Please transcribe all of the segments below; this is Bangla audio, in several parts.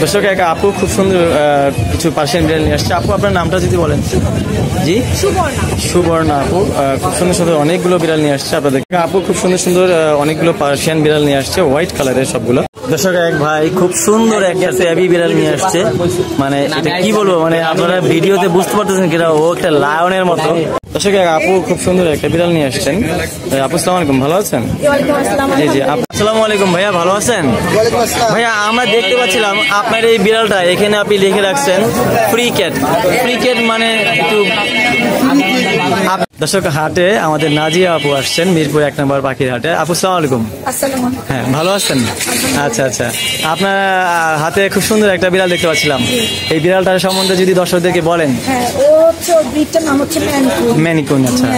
দর্শক এক আপু খুব সুন্দর কিছু পার্সিয়ান বিড়াল নিয়ে আসছে। আপু আপনার নামটা যদি বলেন। জি, সুবর্ণা আপু খুব সুন্দর সুন্দর অনেকগুলো বিড়াল নিয়ে আসছে আপনাদের। আপু খুব সুন্দর সুন্দর অনেকগুলো পার্সিয়ান বিড়াল নিয়ে আসছে, হোয়াইট কালারের সবগুলো। দর্শক এক ভাই খুব সুন্দর একটা ট্যাবি বিড়াল নিয়ে আসছে, মানে এটা কি বলবো, মানে আপনারা ভিডিওতে বুঝতে পারতেছেন কিনা, ও একটা লায়নের মতো। দর্শক এক আপু খুব সুন্দর একটা বিড়াল নিয়ে আসছেন। আপু আসসালামু আলাইকুম, ভালো আছেন? জি জি, আসসালামু আলাইকুম ভাইয়া, ভালো আছেন? ভাইয়া আমরা দেখতে পাচ্ছিলাম আপনার এই বিড়ালটা, এখানে আপনি লিখে রাখছেন ফ্রি ক্যাট। ফ্রি ক্যাট মানে একটু। দর্শক হাটে আমাদের নাজিয়া আপু আসছেন, মিরপুর 1 নম্বর পাখির হাটে। আপু আসসালামু আলাইকুম। হ্যাঁ, ভালো আছেন? আচ্ছা আচ্ছা, আপনার হাতে খুব সুন্দর একটা বিড়াল দেখতে পাচ্ছিলাম, এই বিড়ালটার সম্বন্ধে যদি দর্শকদেরকে বলেন। ম্যানিকুন। আচ্ছা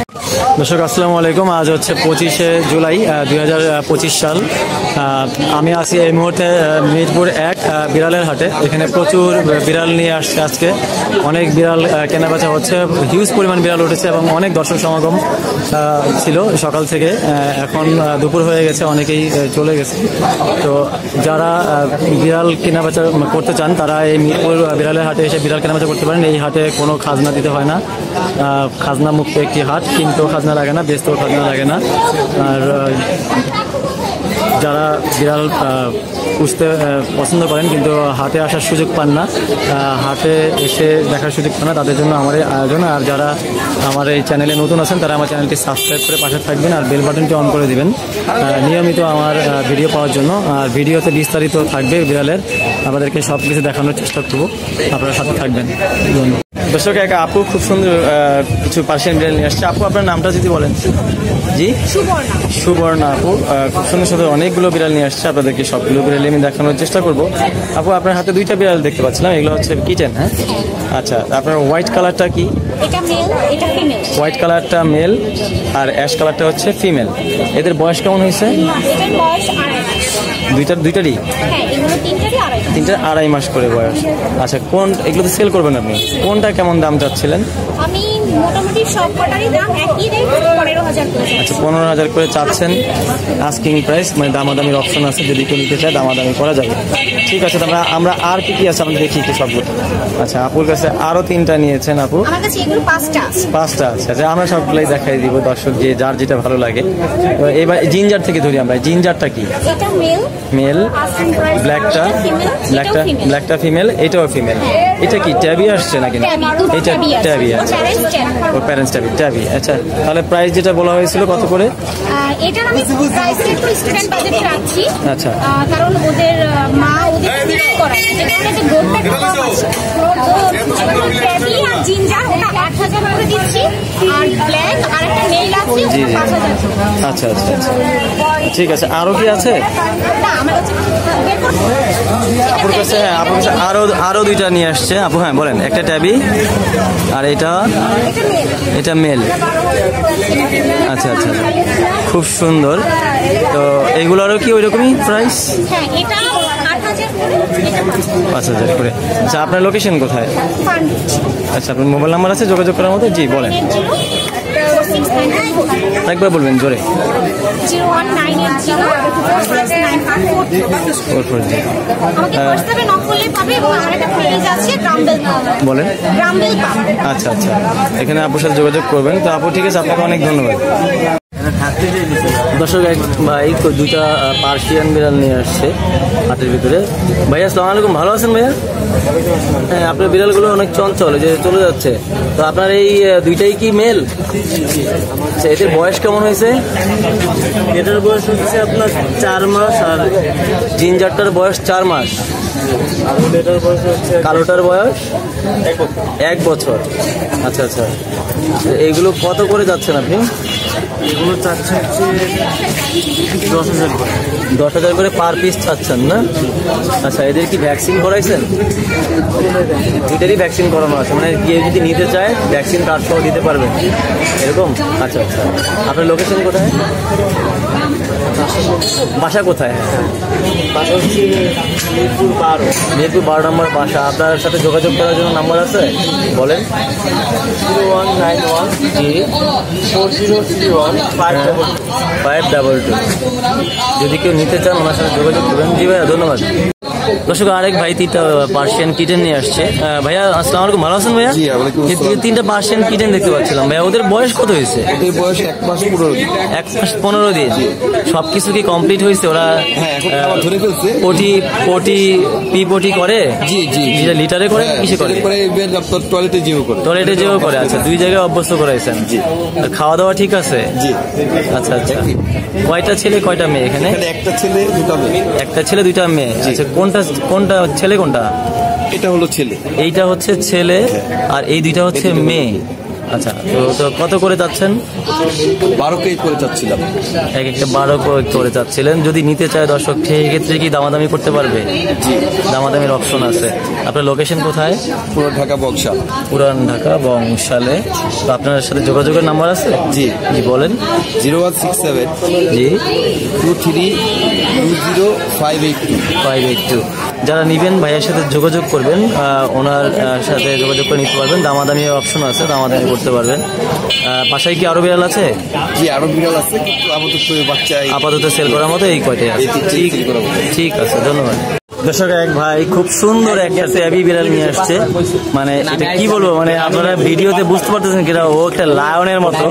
দর্শক আসসালামু আলাইকুম, আজ হচ্ছে 25শে জুলাই 2025 সাল। আমি আছি এই মুহূর্তে মিরপুর 1 বিড়ালের হাটে। এখানে প্রচুর বিড়াল নিয়ে আসছে আজকে, অনেক বিড়াল কেনাবেচা হচ্ছে, হিউজ পরিমাণ বিড়াল উঠেছে এবং অনেক দর্শক সমাগম ছিল সকাল থেকে। এখন দুপুর হয়ে গেছে, অনেকেই চলে গেছে। তো যারা বিড়াল কেনাবেচা করতে চান তারা এই মিরপুর বিড়ালের হাটে এসে বিড়াল কেনাবেচা করতে পারেন। এই হাটে কোনো খাজনা দিতে হয় না, খাজনা মুক্ত একটি হাট, কিনতেও খাজনা লাগে না, বেচতেও খাজনা লাগে না। আর যারা বিড়াল পুষতে পছন্দ করেন কিন্তু হাটে আসার সুযোগ পান না, হাটে এসে দেখার সুযোগ পান না, তাদের জন্য আমার এই আয়োজন। আর যারা আমার এই চ্যানেলে নতুন আছেন তারা আমার চ্যানেলটি সাবস্ক্রাইব করে পাশে থাকবেন আর বেল বাটনটি অন করে দিবেন নিয়মিত আমার ভিডিও পাওয়ার জন্য। আর ভিডিওতে বিস্তারিত থাকবে বিড়ালের, আপনাদেরকে সব কিছু দেখানোর চেষ্টা করবো, আপনারা সাথে থাকবেন। ধন্যবাদ। দর্শক এক আপু খুব সুন্দর কিছু পার্সিয়ান বিড়াল নিয়ে আসছে। আপু আপনার নামটা যদি বলেন। জি, সুবর্ণা আপু খুব সুন্দর সুন্দর অনেকগুলো বিড়াল নিয়ে আসছে, আপনাদেরকে সবগুলো বিড়াল আমি দেখানোর চেষ্টা করবো। আপু আপনার হাতে 2টা বিড়াল দেখতে পাচ্ছিলাম, এগুলো হচ্ছে কিটেন। হ্যাঁ আচ্ছা, আপনার হোয়াইট কালারটা কি? হোয়াইট কালারটা মেল আর অ্যাশ কালারটা হচ্ছে ফিমেল। এদের বয়স কেমন হয়েছে? দুইটারই 3.5 মাস করে বয়স। আচ্ছা, কোন এগুলো তো সেল করবেন আপনি, কোনটা কেমন দাম চাচ্ছিলেন? আমি মোটামুটি সবকটারই দাম একই রেট, 15,000 করে। আচ্ছা, 15,000 করে চাচ্ছেন আস্কিং প্রাইস, মানে দামাদামির অপশন আছে, যদি কেউ নিতে চায় দামাদামি করা যাবে। ঠিক আছে, তাহলে আমরা আর কি আছে আমরা দেখি একটু সবগুলো। আচ্ছা, আপুর কাছে আরো 3টা নিয়েছেন আপু? আমার কাছে এগুলো 5টা আছে। আচ্ছা, আমরা সবগুলাই দেখাই দিব দর্শক, যে যার যেটা ভালো লাগে। এবার জিঞ্জার থেকে ধরি আমরা, জিঞ্জারটা কি? এটা মেল, ব্ল্যাকটা ফিমেল, এটাও ফিমেল। এটা কি ট্যাবি আসছে নাকি? এটা ট্যাবি আছে, ওর প্যারেন্টস ট্যাবি। আচ্ছা, তাহলে প্রাইস যেটা বলা হয়েছিল কত করে? এটার আমি প্রাইস একটু স্টুডেন্ট বাজেটে রাখছি। আচ্ছা, কারণ ওদের মা ওদের বিক্রি করে, যে কারণে যে গ্রোথটা কম আছে। ট্যাবি আর জিঞ্জার ওটা 8,000 করে দিচ্ছি, আর ব্ল্যাক আর একটা মেল আছে 5,000। আচ্ছা আচ্ছা আচ্ছা, ঠিক আছে। আরো কি আছে? না, আমার কাছে আপুর কাছে আরো 2টা নিয়ে আসছে আপু। হ্যাঁ বলেন। একটা ট্যাবি আর এটা মেল। আচ্ছা আচ্ছা, খুব সুন্দর। তো এগুলোরও কি ওইরকমই প্রাইস? হ্যাঁ, এটা 5,000 করে। আচ্ছা, আপনার লোকেশন কোথায়? আচ্ছা, আপনার মোবাইল নাম্বার আছে যোগাযোগ করার মতো? জি বলেন, একবার বলবেন জোরে। 01980944। বলেন। আচ্ছা আচ্ছা, এখানে আপুর সাথে যোগাযোগ করবেন। তো আপু ঠিক আছে, আপনাকে অনেক ধন্যবাদ। দর্শক এক ভাই 2টা পার্সিয়ান বিড়াল নিয়ে আসছে হাটের ভিতরে। ভাইয়া আসসালামু আলাইকুম, ভালো আছেন ভাইয়া? হ্যাঁ, আপনার বিড়ালগুলো অনেক চঞ্চল, যে চলে যাচ্ছে। তো আপনার এই 2টাই কি মেল? আচ্ছা, এদের বয়স কেমন হয়েছে? এটার বয়স হচ্ছে আপনার 4 মাস, আর জিঞ্জারটার বয়স 4 মাস, এটার বয়স হচ্ছে কালোটার বয়স 1 বছর। আচ্ছা আচ্ছা, এইগুলো কত করে যাচ্ছেন আপনি? এগুলো চাচ্ছে হচ্ছে 10,000 করে। 10,000 করে পার পিস চাচ্ছেন না? আচ্ছা, এদের কি ভ্যাকসিন করাইছেন? এটারই ভ্যাকসিন করানো আছে, মানে কেউ যদি নিতে চায় ভ্যাকসিন কার্ড সহ দিতে পারবেন এরকম? আচ্ছা আচ্ছা, আপনার লোকেশন কোথায়? বাসা কোথায়? বাসা হচ্ছে মিরপুর 12। মিরপুর 12 নম্বর বাসা। আপনার সাথে যোগাযোগ করার জন্য নাম্বার আছে, বলেন। 0191 জি 4031 522। যদি কেউ নিতে চান ওনার সাথে যোগাযোগ করবেন। জি ভাইয়া, ধন্যবাদ। দর্শক, আরেক ভাই 3টা পার্সিয়ান কিটেন নিয়ে আসছে। ভাইয়া আসসালামু আলাইকুম, ভালো আছেন ভাইয়া? জি, ওয়ালাইকুম আসসালাম। 3টা পার্সিয়ান কিটেন দেখতে পাচ্ছিলাম ভাইয়া, ওদের বয়স কত হয়েছে? এদের বয়স 1 মাস 15 দিন। 1 মাস 15 দিন। সবকিছু কি কমপ্লিট হয়েছে? ওরা হ্যাঁ, এখন খাবার ধরে ফেলছে। পটি করে? জি জি জি। যেটা লিটারে করে, হ্যাঁ, কিসে করে? করে এবার আপনার টয়লেটে যেও করে। টয়লেটে যেও করে। আচ্ছা, 2 জায়গায় অভ্যস্ত করাইছেন। জি। আর খাওয়া দাওয়া ঠিক আছে? জি। আচ্ছা আচ্ছা। কয়টা ছেলে কয়টা মেয়ে এখানে? এখানে একটা ছেলে 2টা মেয়ে। একটা ছেলে 2টা মেয়ে। আচ্ছা, কোনটা ছেলে কোনটা? এটা হলো ছেলে। এইটা হচ্ছে ছেলে আর এই 2টা হচ্ছে মেয়ে। আচ্ছা, তো কত করে যাচ্ছেন? 12 কেজি করে চাচ্ছিলাম। এক একটা 12 করে যাচ্ছিলেন। যদি নিতে চায় দর্শক, সেই ক্ষেত্রে কি দামাদামি করতে পারবে? দামাদামির অপশন আছে। আপনার লোকেশন কোথায়? পুরো ঢাকা বংশাল। পুরান ঢাকা বংশালে। তো আপনার সাথে যোগাযোগের নাম্বার আছে? জি জি, বলেন। 0167 জি 2320 582। যারা নিবেন ভাইয়ের সাথে যোগাযোগ করবেন, ওনার সাথে যোগাযোগ করে নিতে পারবেন। দামাদামি অপশন আছে, দামাদামি করতে পারবেন। বাসায় কি আরো বিড়াল আছে? জি, আরো বিড়াল আছে, কিন্তু আপাতত সেল করার মতো এই কয়টাই আছে। ঠিক আছে, ধন্যবাদ। দর্শক, এক ভাই খুব সুন্দর একটা ট্যাবি বিড়াল নিয়ে আসছে। মানে এটা কি বলবো, মানে আপনারা ভিডিওতে বুঝতে পারতেছেন কিনা, ও একটা লায়নের মতো।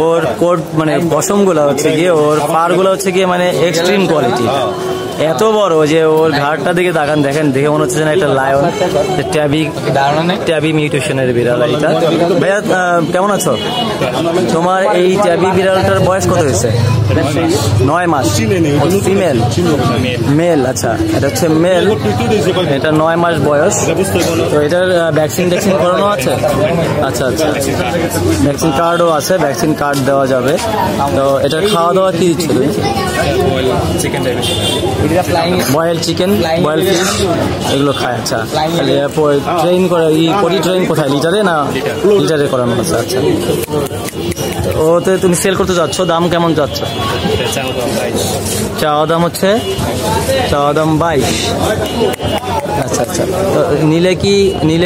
ওর কোট মানে পশম গুলা হচ্ছে গিয়ে, ওর পার গুলা হচ্ছে গিয়ে মানে এক্সট্রিম কোয়ালিটি। এত বড় যে ওর ঘাড়টা দিকে দেখেন, দেখে মনে হচ্ছে যেন একটা লায়ন। ট্যাবি মিউটেশনের বিড়াল এটা। ভাইয়া কেমন আছো? তোমার এই ট্যাবি বিড়ালটার বয়স কত হয়েছে? 9 মাস। ফিমেল? মেল। আচ্ছা, এটা হচ্ছে মেল। এটা 9 মাস বয়স। তো এটার ভ্যাকসিন করানো আছে? আচ্ছা আচ্ছা, ভ্যাকসিন কার্ডও আছে, ভ্যাকসিন কার্ড দেওয়া যাবে। তো এটার খাওয়া দাওয়া কি দিচ্ছে? বয়েল চিকেন, বয়েল ফিশ এগুলো খায়। আচ্ছা, ট্রেন করে পটি ট্রেন কোথায়, লিটারে না লিটারে করানো আছে? আচ্ছা, ওতে তুমি সেল করতে যাচ্ছ, দাম কেমন যাচ্ছ? চাওয়া দাম হচ্ছে 22। আচ্ছা আচ্ছা। তো নিলে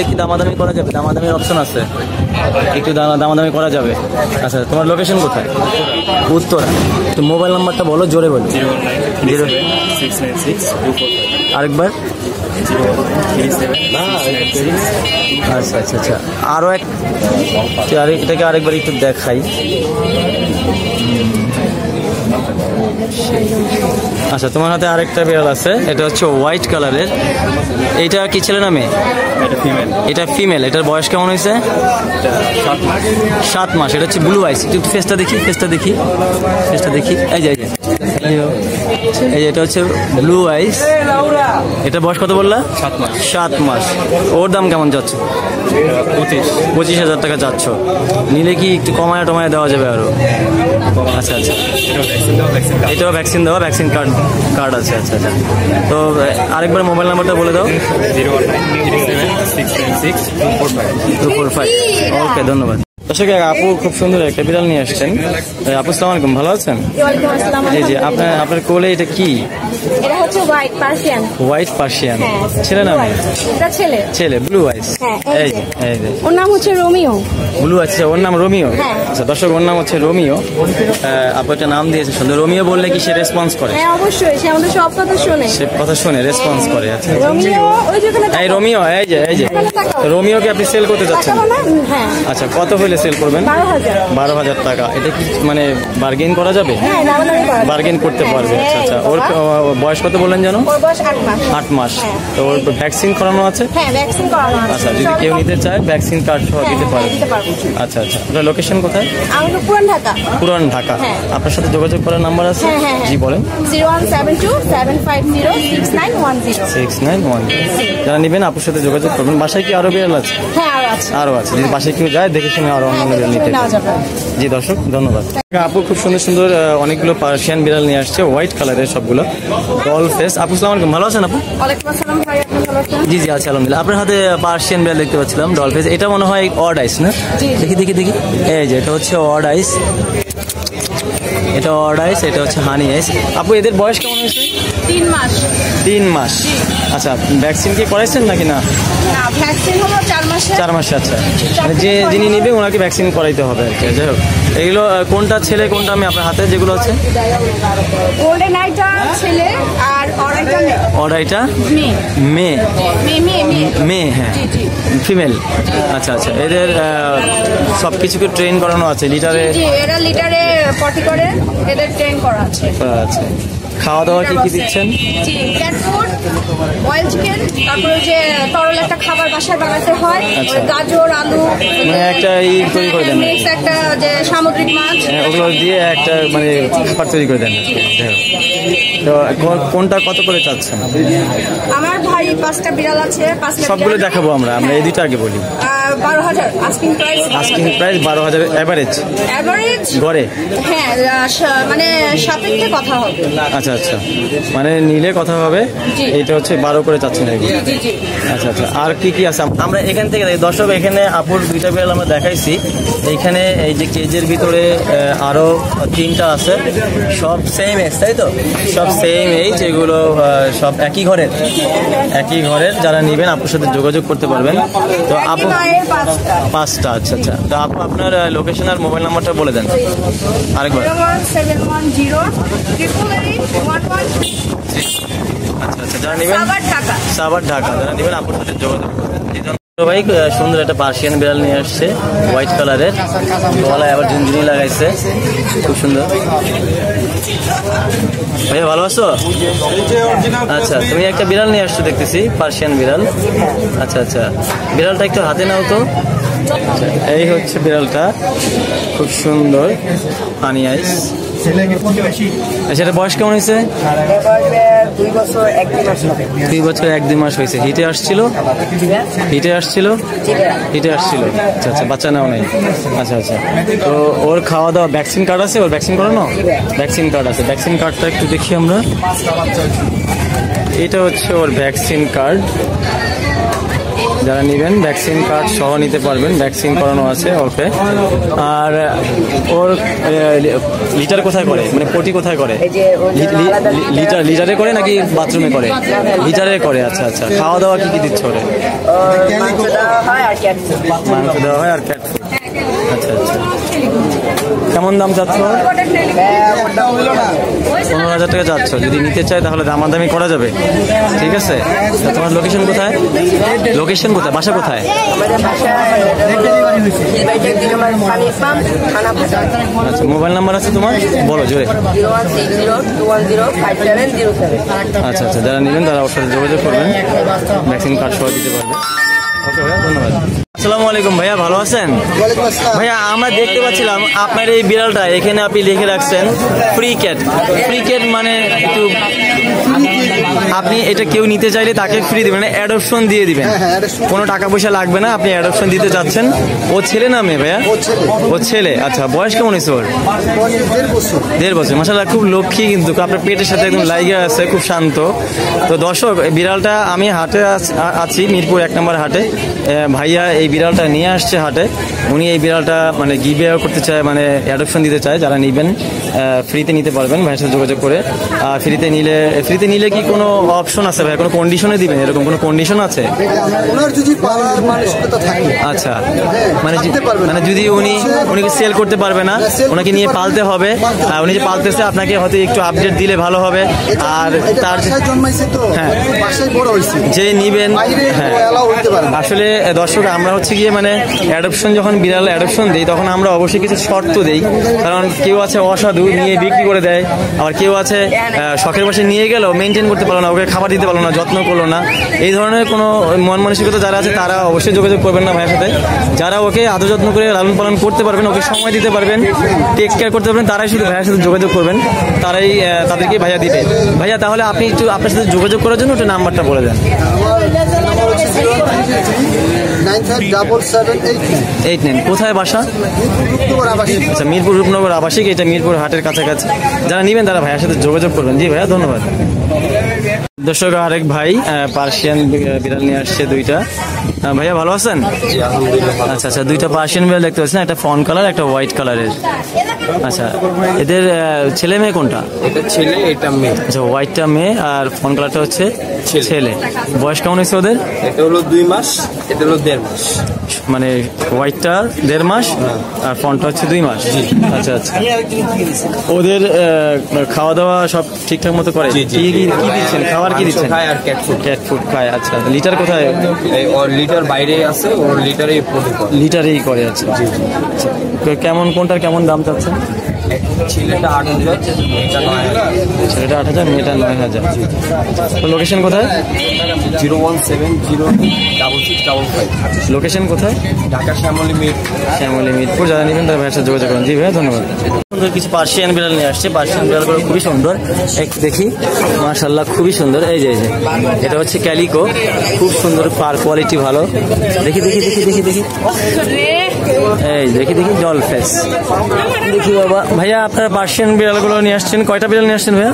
কি দামাদামি করা যাবে? দামাদামির অপশন আছে, একটু দামাদামি করা যাবে। আচ্ছা, তোমার লোকেশন কোথায়? উত্তরা। তো মোবাইল নাম্বারটা বলো, জোরে বলো। 0969624। আরেকবার। আচ্ছা আচ্ছা আচ্ছা। আরো এটাকে আরেকবার একটু দেখাই। আচ্ছা, তোমার হাতে আরেকটা বিড়াল আছে, এটা হচ্ছে হোয়াইট কালারের। এইটা কি ছেলে না মেয়ে? এটা ফিমেল। এটার বয়স কেমন হয়েছে? 7 মাস। এটা হচ্ছে ব্লু আইস। একটু ফেসটা দেখি। এই যে এটা হচ্ছে ব্লু আইস। এটা বয়স কত বললা? 7 মাস। ওর দাম কেমন যাচ্ছে? 25,000 টাকা যাচ্ছ। নিলে কি একটু কমায় দেওয়া যাবে আরো? আচ্ছা আচ্ছা। এটাও ভ্যাকসিন দেওয়া, ভ্যাকসিন কার্ড আছে। আচ্ছা আচ্ছা। তো আরেকবার মোবাইল নাম্বারটা বলে দাও। 0193676245245। ওকে, ধন্যবাদ। দর্শক, আপু খুব সুন্দর একটা বিড়াল নিয়ে আসছেন। আপু আসসালামু আলাইকুম, ভালো আছেন? এই যে আপনার কোলে এটা কি? এটা হচ্ছে হোয়াইট পার্সিয়ান। White Persian. ছেলে না মেয়ে? এটা ছেলে। ব্লু আইস। এই যে ওর নাম হচ্ছে রোমিও। ব্লু আছে, ওর নাম রোমিও। আচ্ছা দর্শক, ওর নাম হচ্ছে রোমিও। আপু একটা নাম দিয়েছে সুন্দর। রোমিও বললে কি সে রেসপন্স করে? হ্যাঁ, অবশ্যই। সে আমাদের সব কথা শোনে। রেসপন্স করে। আচ্ছা, রোমিও ওই যেখানে। এই রোমিও, এই যে রোমিওকে আপনি সেল করতে যাচ্ছেন? হ্যাঁ। আচ্ছা, কত হইলে সেল করবেন? 12,000 টাকা। এটা কি মানে বার্গেন করা যাবে? হ্যাঁ, বার্গেন করতে পারবে। আচ্ছা আচ্ছা। ওর বয়স কত বললেন জানো? 8 মাস। তো ওর ভ্যাকসিন করানো আছে? হ্যাঁ, ভ্যাকসিন করানো আছে। আচ্ছা, যদি কেউ নিতে চায় ভ্যাকসিন কার্ড সহ দিতে পারবে? আচ্ছা আচ্ছা। আপনার লোকেশন কোথায়? আমি তো পুরান ঢাকা। আপনার সাথে যোগাযোগ করার নাম্বার আছে? জি, বলেন। 01727506910। যারা নেবেন আপুর সাথে যোগাযোগ করবেন। বাসায় কি আরো বিড়াল আছে? হ্যাঁ, আরো আছে। যদি বাসায় কেউ যায় দেখে শুনে আরো অন্যান্য বিড়াল নিতে পারবে। জি দর্শক, ধন্যবাদ। আপু খুব সুন্দর অনেকগুলো পার্সিয়ান বিড়াল নিয়ে আসছে, হোয়াইট কালারের সবগুলো, ডল ফেস। আপু আসসালামু আলাইকুম, ভালো আছেন আপু? ওয়ালাইকুম আসসালাম ভাই, আপনি ভালো আছেন? জি আছে আলহামদুলিল্লাহ। আপনার হাতে পার্সিয়ান বিড়াল দেখতে পাচ্ছিলাম, ডল ফেস। এটা মনে হয় অড আইস না? দেখি। এই যে এটা হচ্ছে অড আইস, এটা হচ্ছে হানি আইস। আপু এদের বয়স কেমন হয়েছে? 3 মাস। 3 মাস। আচ্ছা, ভ্যাকসিন কি করাইছেন নাকি না? না, ভ্যাকসিন হলো 4 মাসে। 4 মাসে। আচ্ছা, যিনি নিবে ওনাকে ভ্যাকসিন করাইতে হবে আর কি। যাই হোক, এগুলো কোনটা ছেলে কোনটা মেয়ে আপনার হাতে যেগুলো আছে? গোল্ডেন আইটা ছেলে আর অরাইটা মেয়ে। অরাইটা মেয়ে। মেয়ে, হ্যাঁ, ফিমেল। আচ্ছা আচ্ছা, এদের সব কিছুকে ট্রেন করানো আছে লিটারে? জি, এরা লিটারে 40 করে, এদের ট্রেন করা আছে। আচ্ছা, খাওয়া দাওয়া কি দিচ্ছেন? জি, ক্যাট ফুড, বয়েল চিকেন, তারপরে যে তরল একটা খাবার বাসায় বানাতে হয়, গাজর, আলু, মানে একটা তৈরি করে দেন, মিক্স একটা যে সামুদ্রিক মাছ, ওগুলো দিয়ে একটা মানে খাবার তৈরি করে দেন। তো কোনটা কত করে চাচ্ছেন? আমার ভাই 5টা বিড়াল আছে, 5টা সবগুলো দেখাবো আমরা এই দুটো আগে বলি। 12,000 আস্কিং প্রাইস। 12,000 এভারেজ গড়ে? হ্যাঁ, মানে সাপেক্ষে কথা হবে। আচ্ছা আচ্ছা, মানে নিলে কথা হবে। এইটা হচ্ছে 12 করে চাচ্ছেন। আচ্ছা আচ্ছা, আর কি কি আছে? আমরা এখান থেকে দর্শক, এখানে আপুর 2টা বিড়াল আমরা দেখাইছি। এইখানে এই যে কেজের ভিতরে আরো 3টা আছে, সব সেম এজ, তাই তো? সব সেম এইজ, এগুলো সব একই ঘরের। যারা নেবেন আপুর সাথে যোগাযোগ করতে পারবেন। তো আপু 5টা। আচ্ছা আচ্ছা, তো আপু আপনার লোকেশন আর মোবাইল নাম্বারটা বলে দেন আরেকবার। 017108811। আচ্ছা আচ্ছা, যারা নেবেন সাভার ঢাকা, যারা নেবেন আপুর সাথে যোগাযোগ করবেন। ভাই সুন্দর একটা পার্সিয়ান বিড়াল নিয়ে আসছে, হোয়াইট কালারের, গলায় আবার ঝুনঝুনি লাগাইছে, খুব সুন্দর। ভাইয়া ভালো আছো? আচ্ছা, তুমি একটা বিড়াল নিয়ে আসছো দেখতেছি, পার্সিয়ান বিড়াল। আচ্ছা আচ্ছা, বিড়ালটা একটু হাতে নাও তো। এই হচ্ছে বিড়ালটা, খুব সুন্দর, পানি আইস। সেটা বয়স কেমন হয়েছে? 2 বছর 1-2 মাস হয়েছে। হিটে আসছিল? আচ্ছা আচ্ছা, বাচ্চা নাও নাই? আচ্ছা আচ্ছা, তো ওর খাওয়া দাওয়া, ভ্যাকসিন কার্ড আছে? ওর ভ্যাকসিন করানো? ভ্যাকসিন কার্ড আছে। ভ্যাকসিন কার্ডটা একটু দেখি আমরা। এটা হচ্ছে ওর ভ্যাকসিন কার্ড। যারা নেবেন ভ্যাকসিন কার্ড সহ নিতে পারবেন, ভ্যাকসিন করানো আছে ওকে। আর ওর লিটার কোথায় করে, মানে পটি কোথায় করে? লিটারে করে নাকি বাথরুমে করে? লিটারে করে। আচ্ছা আচ্ছা, খাওয়া দাওয়া কি কি দিচ্ছে ওরে? মাংস দেওয়া হয় আর ক্যাট ফুড। আচ্ছা আচ্ছা, কেমন দাম চাচ্ছ? 15,000 টাকা চাচ্ছ। যদি নিতে চাই তাহলে দামাদামি করা যাবে, ঠিক আছে? তোমার লোকেশন কোথায়? বাসা কোথায়? আচ্ছা, মোবাইল নাম্বার আছে তোমার? বলো জোরে। 016021057007। আচ্ছা আচ্ছা, যারা নেবেন তারা ওর সাথে যোগাযোগ করবেন, ভ্যাকসিন কার্ড সহ দিতে পারবে। ওকে ভাইয়া, ধন্যবাদ। আসসালামু আলাইকুম ভাইয়া, ভালো আছেন? ভাইয়া আমরা দেখতে পাচ্ছিলাম আপনার এই বিড়ালটা, এখানে আপনি লিখে রাখছেন ফ্রি ক্যাট। মানে একটু আপনি এটা কেউ নিতে চাইলে তাকে ফ্রি দিবেন, মানে অ্যাডপশন দিয়ে দিবেন, কোনো টাকা পয়সা লাগবে না। আপনি অ্যাডপশন দিতে চাচ্ছেন। ও ছেলে না মেয়ে ভাইয়া? ও ছেলে। আচ্ছা, বয়স কেমন হয়েছে ওর? 1.5 বছর। মাশাআল্লাহ, খুব লক্ষ্মী, কিন্তু আপনার পেটের সাথে একদম লাইগা আছে, খুব শান্ত। তো দর্শক, বিড়ালটা আমি হাটে আছি, মিরপুর 1 নম্বর হাটে। ভাইয়া এই বিড়ালটা নিয়ে আসছে হাটে। উনি এই বিড়ালটা মানে গিভ করতে চায়, মানে অ্যাডপশন দিতে চায়। যারা নেবেন ফ্রিতে নিতে পারবেন ভাইয়ের সাথে যোগাযোগ করে। ফ্রিতে নিলে কি কোনো অপশন আছে ভাই? কোনো কন্ডিশনে দিবেন, এরকম কোনো কন্ডিশন আছে? আচ্ছা, মানে যদি উনি সেল করতে পারবে না, ওনাকে নিয়ে পালতে হবে। উনি যে পালতেছে, আপনাকে হয়তো একটু আপডেট দিলে ভালো হবে। আর তার হ্যাঁ, যে নিবেন, হ্যাঁ, আসলে দর্শক আমরা হচ্ছে গিয়ে মানে অ্যাডপশন, যখন বিড়াল অ্যাডপশন দিই তখন আমরা অবশ্যই কিছু শর্ত দিই। কারণ কেউ আছে অসাধু, নিয়ে বিক্রি করে দেয়। আবার কেউ আছে শখের বসে নিয়ে গেল, মেনটেন করতে পারলো না, ওকে খাবার দিতে পারলো না, যত্ন করলো না। এই ধরনের কোনো মন মানসিকতা যারা আছে তারা অবশ্যই যোগাযোগ করবেন না ভাইয়ের সাথে। যারা ওকে আদর যত্ন করে লালন পালন করতে পারবেন, ওকে সময় দিতে পারবেন, টেক কেয়ার করতে পারবেন, তারাই শুধু ভাইয়ের সাথে যোগাযোগ করবেন। তাদেরকে ভাইয়া দিবে। ভাইয়া তাহলে আপনি একটু আপনার সাথে যোগাযোগ করার জন্য একটু নাম্বারটা বলে দেন। 957789। কোথায় বাসা? আচ্ছা, মিরপুর রূপনগর আবাসিক। এটা মিরপুর হাটের কাছাকাছি। যারা নেবেন তারা ভাইয়ার সাথে যোগাযোগ করবেন। জি ভাইয়া, ধন্যবাদ। দর্শক, আরেক ভাই পার্সিয়ান বিড়াল নিয়ে আসছে 2টা। ভাইয়া ভালো আছেন? আচ্ছা আচ্ছা, 2টা পার্সিয়ান বিড়াল দেখতে পাচ্ছেন, একটা ফন কালার, একটা হোয়াইট কালারের। আচ্ছা, এদের ছেলে মেয়ে কোনটা? এটা ছেলে, এটা মেয়ে। আচ্ছা, হোয়াইটটা মেয়ে আর ফোন কালারটা হচ্ছে ছেলে। বয়স কেমন হয়েছে ওদের? এটা হলো 2 মাস, এটা হলো 1.5 মাস। মানে হোয়াইটটা 1.5 মাস আর ফোনটা হচ্ছে 2 মাস। আচ্ছা আচ্ছা, ওদের খাওয়া দাওয়া সব ঠিকঠাক মতো করে? জি, জি। কি দিচ্ছেন খাবার? কি দিচ্ছেন? খায় আর ক্যাট ফুড। ক্যাট ফুড খায়। আচ্ছা, লিটার কোথায়? ওর লিটার বাইরে আছে, ওর লিটারেই প্রতি করে। লিটারেই করে। আচ্ছা, তো কেমন কোনটার কেমন দাম চাচ্ছেন? ছেলেটা 8,000, এটা 9,000। ছেলেটা 8,000, মেয়েটা 9,000। তো লোকেশন কোথায়? 0170665। লোকেশন কোথায়? ঢাকা শ্যামলী মিট। শ্যামলী মিরপুর। যারা নেবেন তারা ভাইয়ের সাথে যোগাযোগ করুন। জি ভাইয়া, ধন্যবাদ। সুন্দর কিছু পার্সিয়ান বিড়াল নিয়ে আসছে। পার্সিয়ান বিড়ালগুলো খুবই সুন্দর, একটু দেখি। মাশাআল্লাহ, খুবই সুন্দর। এই যে এটা হচ্ছে ক্যালিকো, খুব সুন্দর, পার কোয়ালিটি ভালো। দেখি দেখি দেখি দেখি দেখি এই দেখি দেখি জল ফেস দেখি। বাবা ভাইয়া, আপনারা পার্সিয়ান বিড়ালগুলো নিয়ে আসছেন, কয়টা বিড়াল নিয়ে আসছেন ভাইয়া?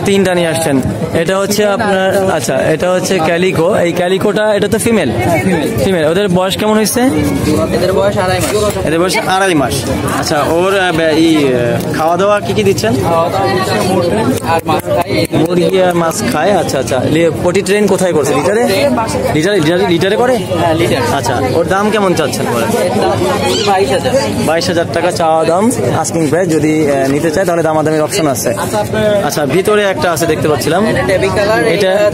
তিনটা নিয়ে আসছেন। এটা হচ্ছে আপনার, আচ্ছা এটা হচ্ছে ক্যালিকো। এই ক্যালিকোটা, এটা তো ফিমেল। ফিমেল। ওদের বয়স কেমন হয়েছে? এদের বয়স 2.5 মাস। এদের বয়স 2.5 মাস। আচ্ছা, ওর খাওয়া দাওয়া কি কি দিচ্ছেন? আর মাছ খায়, মুরগি আর মাছ খায়। আচ্ছা আচ্ছা, পটি ট্রেন কোথায় করছে? লিটারে? লিটারে করে? লিটার। আচ্ছা, ওর দাম কেমন চাচ্ছেন? 22,000। 22,000 টাকা চাওয়া দাম, আস্কিং প্রাইস। যদি নিতে চায় তাহলে দামাদামির অপশন আছে। আচ্ছা, ভিতরে একটা আছে দেখতে পাচ্ছিলাম, ট্যাবি কালার।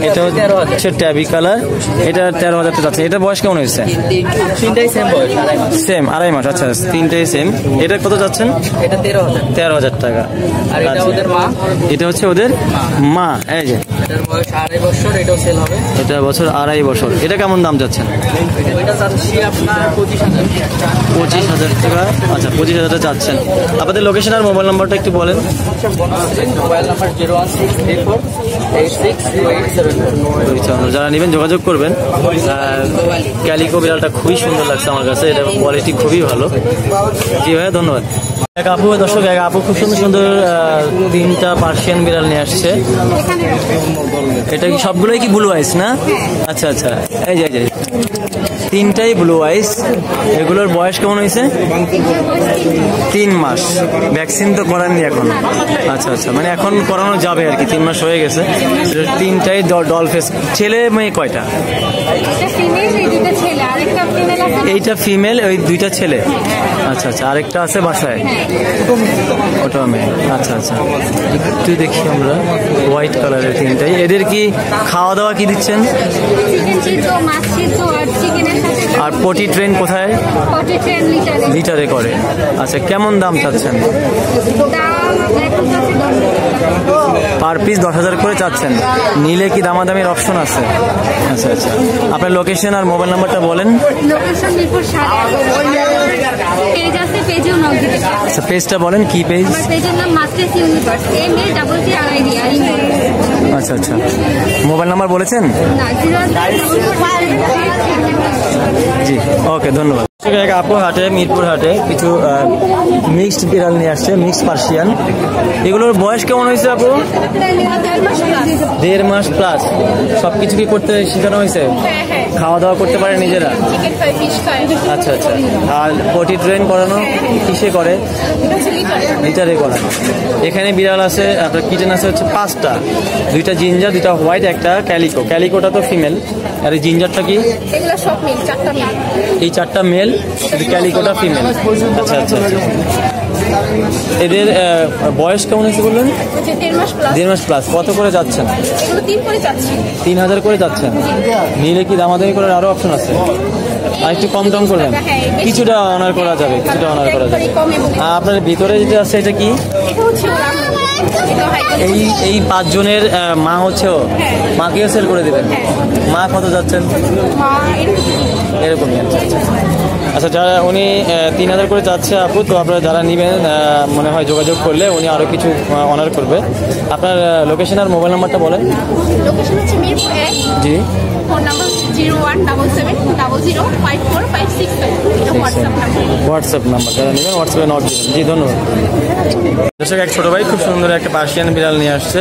এটা হচ্ছে ট্যাবি কালার। এটা 13,000 টাকা যাচ্ছে। এটা বয়স কেমন হয়েছে? তিনটাই সেম বয়স, 2.5 মাস। সেম 2.5 মাস। আচ্ছা, তিনটাই সেম। এটা কত যাচ্ছেন? এটা 13,000। 13,000 টাকা। আর এটা আচ্ছা, ওদের মা। এটা হচ্ছে ওদের মা। এই যে এটার বয়স 2.5 বছর, এটাও সেল হবে। এটা বছর 2.5 বছর। এটা কেমন দাম যাচ্ছেন? এটা চাচ্ছি আপনার 25,000। 25,000 টাকা। আচ্ছা, 25,000 টাকা চাচ্ছেন। আপনাদের লোকেশন আর মোবাইল নাম্বারটা একটু বলেন। Mobile number 01634862874। যারা নেবেন যোগাযোগ করবেন। ক্যালিকো বিড়ালটা খুবই সুন্দর লাগছে আমার কাছে, এটা কোয়ালিটি খুবই ভালো। জি ভাইয়া, ধন্যবাদ। এক আপু, দর্শক, এক আপু খুব সুন্দর সুন্দর 3টা পার্সিয়ান বিড়াল নিয়ে আসছে। এটা কি সবগুলোই কি ব্লু আইস না? আচ্ছা আচ্ছা, এই যে 3টাই ব্লু আইস। এগুলোর বয়স কেমন হয়েছে? 3 মাস। ভ্যাকসিন তো করাননি এখন? আচ্ছা আচ্ছা, মানে এখন করানো যাবে আর কি, 3 মাস হয়ে গেছে। 3টাই ডল ফেস। ছেলে মেয়ে কয়টা? এইটা ফিমেল, ওই 2টা ছেলে। আচ্ছা আচ্ছা, আরেকটা আছে বাসায়, ওটা মেয়ে। আচ্ছা আচ্ছা, একটু দেখি আমরা। হোয়াইট কালারের 3টাই। এদের কি খাওয়া দাওয়া কি দিচ্ছেন? আর পটি ট্রেন কোথায়? লিটারে করে। আচ্ছা, কেমন দাম চাচ্ছেন? পার পিস 10,000 করে চাচ্ছেন। নিলে কি দামাদামির অপশন আছে? আচ্ছা আচ্ছা, আপনার লোকেশন আর মোবাইল নাম্বারটা বলেন। আচ্ছা, পেজটা বলেন, কি পেজ? আচ্ছা আচ্ছা, মোবাইল নাম্বার বলেছেন? জি, ওকে, ধন্যবাদ। আপু হাটে, মিরপুর হাটে কিছু মিক্সড বিড়াল নিয়ে আসছে, মিক্সড পার্সিয়ান। এগুলোর বয়স কেমন হয়েছে আপু? 1.5 মাস প্লাস। সবকিছু কি করতে শেখানো হয়েছে? খাওয়া দাওয়া করতে পারে নিজেরা? আচ্ছা আচ্ছা, আর পটি ট্রেন করানো কিসে করে? লিটারে করানো। এখানে বিড়াল আছে, আপনার কিটেন আছে হচ্ছে 5টা। 2টা জিঞ্জার, 2টা হোয়াইট, একটা ক্যালিকো। ক্যালিকোটা তো ফিমেল। আর এই জিঞ্জারটা কি? এই 4টা মেল, ক্যালিকোটা ফিমেল। আচ্ছা আচ্ছা আচ্ছা, এদের বয়স কেমন হয়েছে বললেন? 1.5 মাস প্লাস। কত করে যাচ্ছেন? 3,000 করে যাচ্ছেন। নিলে কি দামাদামি করার আরো অপশন আছে? আর একটু কম টম করবেন? কিছুটা অনার করা যাবে, কিছুটা অনার করা যাবে। আপনার ভিতরে যেটা আছে এটা কি? এই 5 জনের মা হচ্ছে ও? মাকেও সেল করে দেবেন? মা কত যাচ্ছেন? এরকমই। আচ্ছা, যারা উনি 3,000 করে যাচ্ছে আপু, তো আপনারা যারা নেবেন মনে হয় যোগাযোগ করলে উনি আরো কিছু অনার করবে। আপনার লোকেশন আর মোবাইল নাম্বারটা বলেন। লোকেশন হচ্ছে মিরপুর 1। জি। Phone number 01770054565। হোয়াটসঅ্যাপ নাম্বার, যারা নেবেন হোয়াটসঅ্যাপে নক দিবেন। জি, ধন্যবাদ। দর্শক, এক ছোট ভাই খুব সুন্দর একটা পার্সিয়ান বিড়াল নিয়ে আসছে।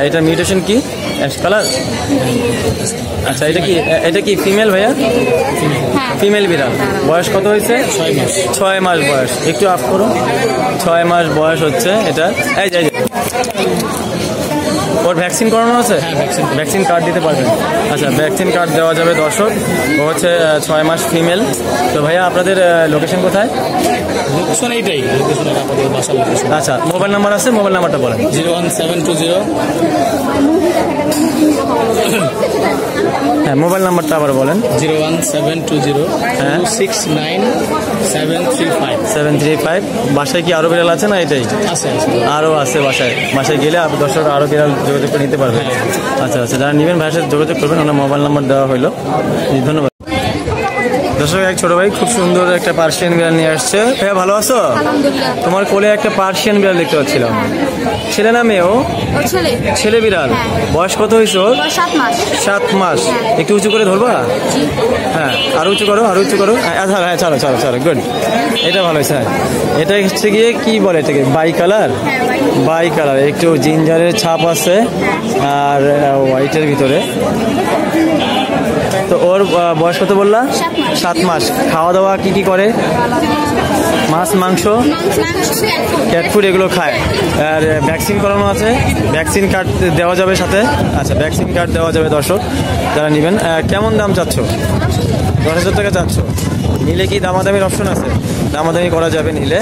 এটা মিউটেশন কি? Ash colour. আচ্ছা, এটা কি ফিমেল ভাইয়া? হ্যাঁ, ফিমেল বিড়াল। বয়স কত হয়েছে? 6 মাস। 6 মাস বয়স। একটু আপ করো। 6 মাস বয়স হচ্ছে এটা। এই যাই ওর ভ্যাকসিন করানো আছে? ভ্যাকসিন কার্ড দিতে পারবেন? আচ্ছা, ভ্যাকসিন কার্ড দেওয়া যাবে দর্শক। ও হচ্ছে 6 মাস ফিমেল। তো ভাইয়া আপনাদের লোকেশন কোথায়? লোকেশন এইটাই, লোকেশনের আমাদের বাসার লোকেশন। আচ্ছা, মোবাইল নাম্বার আছে? মোবাইল নাম্বারটা বলেন। 01720। হ্যাঁ, মোবাইল নাম্বারটা আবার বলেন। 01720 হ্যাঁ 269 735। বাসায় কি আরো বিড়াল আছে না এটাই? আছে। আরও আছে বাসায় গেলে দর্শক আরও বিড়াল যোগাযোগ করে নিতে পারবেন। আচ্ছা, যারা নেবেন ভাইয়ের সাথে যোগাযোগ করবেন। ওনার মোবাইল নাম্বার দেওয়া হলো। ধন্যবাদ। দর্শক, এক ছোট ভাই খুব সুন্দর একটা পার্সিয়ান বিড়াল নিয়ে আসছে। ভাইয়া ভালো আছো? আলহামদুলিল্লাহ। তোমার কোলে একটা পার্সিয়ান বিড়াল দেখতে পাচ্ছিলাম। ছেলে না মেয়ে? ছেলে বিড়াল। বয়স কত হয়েছে ওর? 7 মাস। 7 মাস। একটু উঁচু করে ধরবা? হ্যাঁ, আরো উঁচু করো। হ্যাঁ, চলো গুড। এটা ভালো হয়েছে। এটা হচ্ছে গিয়ে কি বলে এটাকে? Bicolour. একটু জিঞ্জারের ছাপ আছে আর হোয়াইটের ভিতরে। তো ওর বয়স কত বললা? 7 মাস। খাওয়া দাওয়া কি করে? মাছ, মাংস, ক্যাট ফুড এগুলো খায়। আর ভ্যাকসিন করানো আছে। ভ্যাকসিন কার্ড দেওয়া যাবে সাথে। আচ্ছা, ভ্যাকসিন কার্ড দেওয়া যাবে দর্শক যারা নেবেন। কেমন দাম চাচ্ছ? 10,000 টাকা চাচ্ছ। নিলে কি দামাদামির অপশন আছে? দামাদামি করা যাবে নিলে।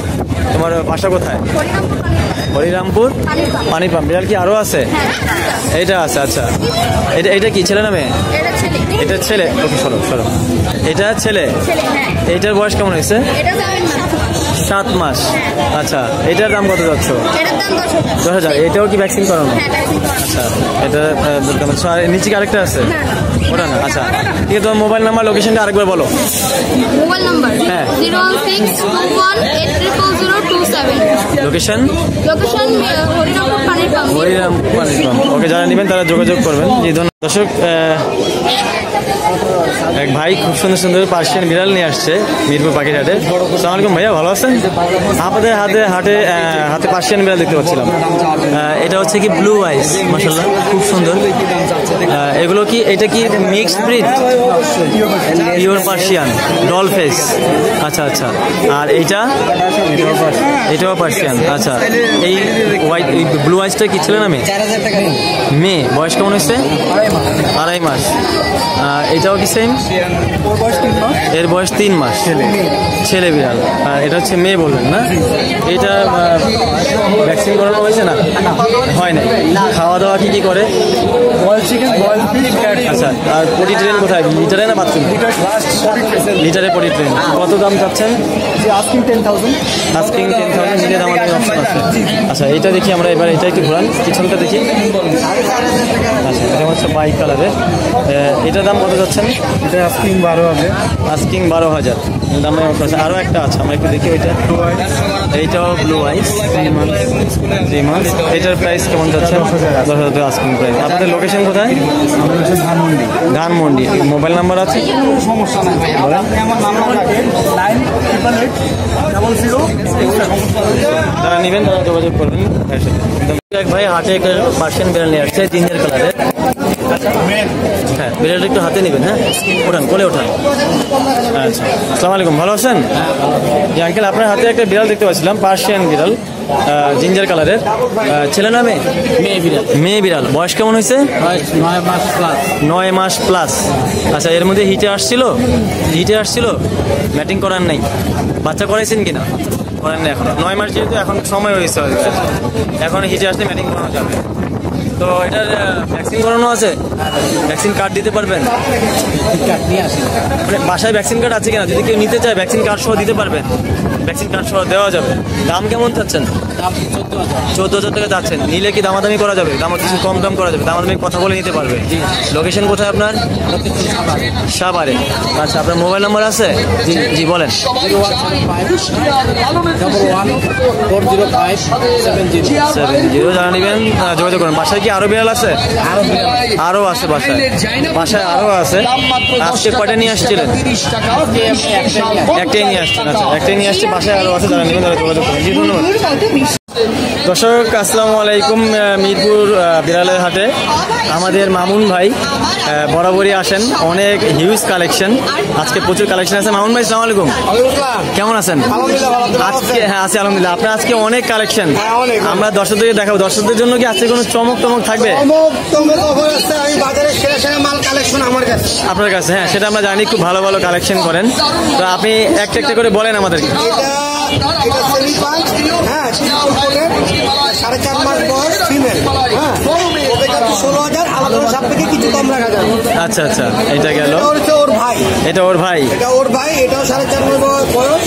তোমার বাসা কোথায়? হরিরামপুর পানির পাম্প। বিড়াল কি আরও আছে? এইটা আছে। আচ্ছা, এটা কি ছেলে না মেয়ে? এটা ছেলে। ওকে, সরো। এটা ছেলে। এইটার বয়স কেমন হয়েছে? 7 মাস। আচ্ছা, এটার দাম কত যাচ্ছ? 10,000। এটাও কি ভ্যাকসিন করানো? আচ্ছা, এটা নিচে কি আরেকটা আছে? ওটা না। আচ্ছা, ঠিক আছে। তোমার মোবাইল নাম্বার, লোকেশনটা আরেকবার বলো। মোবাইল নাম্বার হ্যাঁ। 01621830027। লোকেশন হরিরামপুর পানির পাম্প। ওকে, যারা নেবেন তারা যোগাযোগ করবেন। জি, ধন্যবাদ। দর্শক, এক ভাই খুব সুন্দর পার্সিয়ান বিড়াল নিয়ে আসছে মিরপুর পাখিরহাটে। আসসালামু আলাইকুম ভাইয়া, ভালো আছেন? আপনাদের হাতে পার্সিয়ান বিড়াল দেখতে পাচ্ছিলাম। এটা হচ্ছে কি ব্লু আইস, মাশাআল্লাহ খুব সুন্দর। এগুলো কি, এটা কি mixed breed? Pure Persian, doll face. আচ্ছা। আর এটাও পার্সিয়ান। আচ্ছা, এই হোয়াইট ব্লু আইসটা কি ছেলে না মেয়ে? মেয়ে। বয়স কেমন হয়েছে? 2.5 মাস। এটাও কি সেম? এর বয়স 3 মাস। ছেলে বিড়াল। আর এটা হচ্ছে মেয়ে বললেন না? এটা ভ্যাকসিন করানো হয়েছে না? হয় নাই। খাওয়া দাওয়া কি করে? আচ্ছা, আর পটি ট্রেন কোথায়? লিটারে না বাথরুমে? লিটারে পটি ট্রেন। কত দাম চাচ্ছেন? আস্কিং 10,000। নিলে আমাদের অপশন আছে। আচ্ছা, এটা দেখি আমরা এবার। এটা একটু ঘোরান, পিছনটা দেখি। আচ্ছা, এটা হচ্ছে বাই কালারের। এটার দাম কত যাচ্ছেন? এটা আস্কিং 12,000। আস্কিং 12,000 দামে অফার আছে। আরও একটা আছে, আমরা একটু দেখি ওইটা। এইটাও ব্লু আইস, 3 মান্থস। এটার প্রাইস কেমন যাচ্ছে? 10,000 আস্কিং প্রাইস। আপনাদের লোকেশন কোথায়? ধানমন্ডি। মোবাইল নাম্বার আছে? সমস্যা নাই ভাই, আপনি আমার নাম্বার রাখেন 988800। যারা নেবেন তারা যোগাযোগ করবেন ভাইয়ের সাথে। এক ভাই হাটে একটা পার্সিয়ান বিড়াল নিয়ে আসছে, জিঞ্জার কালারের। হ্যাঁ, বিড়ালটা একটু হাতে নেবেন। হ্যাঁ, ওঠান, কোলে ওঠান। আচ্ছা, আসসালামু আলাইকুম, ভালো আছেন? জি আঙ্কেল, আপনার হাতে একটা বিড়াল দেখতে পাচ্ছিলাম, পার্সিয়ান বিড়াল, জিঞ্জার কালারের। ছেলে না মেয়ে? মেয়ে বিড়াল। বয়স কেমন হয়েছে? 9 মাস প্লাস। আচ্ছা, এর মধ্যে হিটে আসছিল? ম্যাটিং করার নাই? বাচ্চা করাইছেন কিনা? করেন না এখন? 9 মাস যেহেতু এখন সময় হয়েছে, এখন হিটে আসলে ম্যাটিং করানো যাবে। তো এটার ভ্যাকসিন করানো আছে? ভ্যাকসিন কার্ড দিতে পারবেন? মানে বাসায় ভ্যাকসিন কার্ড আছে কিনা? যদি কেউ নিতে চায় ভ্যাকসিন কার্ড সহ দিতে পারবেন? ভ্যাকসিন কার্ড সহ দেওয়া যাবে। দাম কেমন চাচ্ছেন? 14,000 টাকা চাচ্ছেন। নিলে কি দামাদামি করা যাবে? কিছু কম দাম করা যাবে, দামাদামি কথা বলে নিতে পারবে। লোকেশন কোথায় আপনার? সাভারে। আচ্ছা, আপনার মোবাইল নাম্বার আছে? জি বলেন। 01570। যারা নেবেন যোগাযোগ করেন। বাসায় কি আরো বিড়াল আছে? আরো আছে বাসায় আরো আছে। আজকে কয়টা নিয়ে আসছিলেন? একটাই নিয়ে আসছেন। আচ্ছা, একটাই নিয়ে আসছে, বাসায় আরো আছে। যারা নেবেন তারা যোগাযোগ করেন। জি, ধন্যবাদ। দর্শক আসসালামু আলাইকুম। মিরপুর বিড়ালের হাটে আমাদের মামুন ভাই বরাবরই আসেন, অনেক হিউজ কালেকশন, আজকে প্রচুর কালেকশন আছে। মামুন ভাই আসসালামু আলাইকুম, কেমন আছেন? আজকে হ্যাঁ আছি আলহামদুলিল্লাহ। আপনার আজকে অনেক কালেকশন, আমরা দর্শকদের দেখাবো। দর্শকদের জন্য কি আজকে কোনো চমক টমক থাকবে? আপনার কাছে হ্যাঁ সেটা আমরা জানি, খুব ভালো ভালো কালেকশন করেন। তো আপনি একটা একটা করে বলেন আমাদেরকে। হ্যাঁ 4.5 মাস বয়স ফিমেল, হ্যাঁ 16,000, আলাদা সাপেক্ষে কিছু কম রাখা যাবে। আচ্ছা আচ্ছা, এটা গেল ওর ভাই, এটা ওর ভাই, এটাও 4.5 মাস বয়স,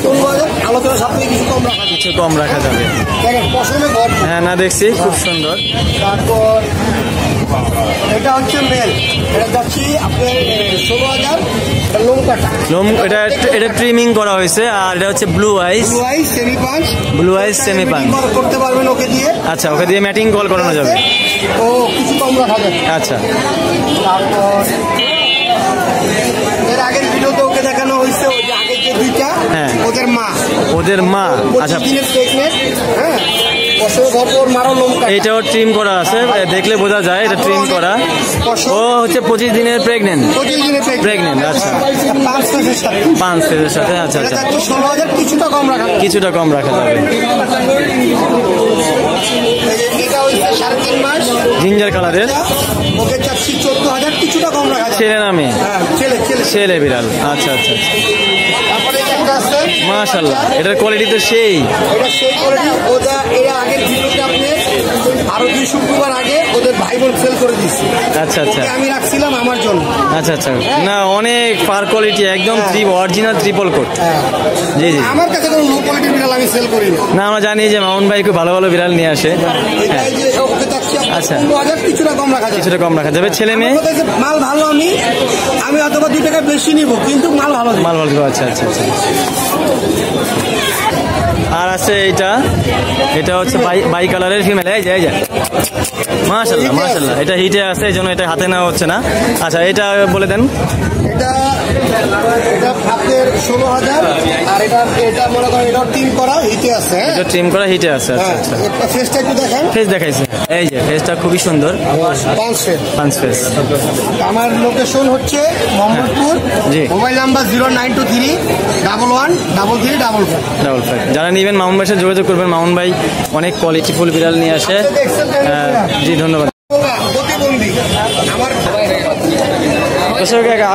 15,000, আলাদা সাপেক্ষে কিছু কম রাখা যাবে। দেখেন পশমে ঘর, হ্যাঁ না দেখছি খুব সুন্দর। তারপর এটা হচ্ছে মেল, এটা যাচ্ছি আপনার 16,000, লোম কাটা, এটা ট্রিমিং করা হয়েছে। আর এটা হচ্ছে ব্লু আইস সেমি পাঁচ, ব্লু আইস সেমি পান করতে পারবেন ওকে দিয়ে। আচ্ছা, ওকে দিয়ে ম্যাটিং কল করানো যাবে। ও কিছু কম রাখা যাবে। আচ্ছা, তারপর এর আগের ভিডিওতে ওকে দেখানো হয়েছে, ওই যে আগের যে দুইটা, হ্যাঁ ওদের মা। আচ্ছা, হ্যাঁ এইটাও ট্রিম করা আছে, দেখলে বোঝা যায় এটা ট্রিম করা। ও হচ্ছে 25 দিনের প্রেগনেন্ট। আচ্ছা, 5 ফেজের সাথে। আচ্ছা আচ্ছা, 16,000, কিছুটা কম রাখা যাবে। এটা হচ্ছে 3.5 মাস জিঞ্জার কালারের, ওকে চাচ্ছি 14,000, কিছুটা কম রাখা যাবে। ছেলে নামে? ছেলে বিড়াল। আচ্ছা আচ্ছা, তারপরে একটা আছে মাশাআল্লাহ, এটার কোয়ালিটি তো সেই। এটা সেই কোয়ালিটি। ওটা এর আগের ভিডিওতে আপনি আরো 2 শুক্রবার আগে ওদের ভাই বোন সেল করে দিচ্ছি। আচ্ছা আচ্ছা, আমি রাখছিলাম আমার জন্য। আচ্ছা আচ্ছা, না অনেক ফার কোয়ালিটি, একদম অরিজিনাল ট্রিপল কোট। জি জি, আমার কাছে কোনো লো কোয়ালিটির বিড়াল আমি সেল করি না। আমরা জানি যে মামুন ভাই খুব ভালো ভালো বিড়াল নিয়ে আসে। আচ্ছা, কিছুটা কম রাখা যাবে। ছেলে মেয়ে মাল ভালো, আমি অথবা 2 টাকা বেশি নিব, কিন্তু মাল ভালো। আচ্ছা আচ্ছা আচ্ছা। আর আছে এটা হচ্ছে বাই কালারের ফিমেল। এই যে মাশাআল্লাহ, এটা হিটে আছে, এই জন্য এটা হাতে নেওয়া হচ্ছে না। আচ্ছা, এটা বলে দেন। এটা আপনার 16,000, আর এটা মনে করেন এটা ট্রিম করা হিটে আছে। এটা ট্রিম করা হিটে আছে। আচ্ছা আচ্ছা, ফেসটা একটু দেখেন। ফেস দেখাইছে, এই যে ফেসটা খুবই সুন্দর, 5 ফেস। আমার লোকেশন হচ্ছে মোহাম্মদপুর। জি, মোবাইল নাম্বার 0923113355। যারা নিবেন মামুন ভাইয়ের সাথে যোগাযোগ করবেন। মামুন ভাই অনেক কোয়ালিটি ফুল বিড়াল নিয়ে আসে। জি ধন্যবাদ।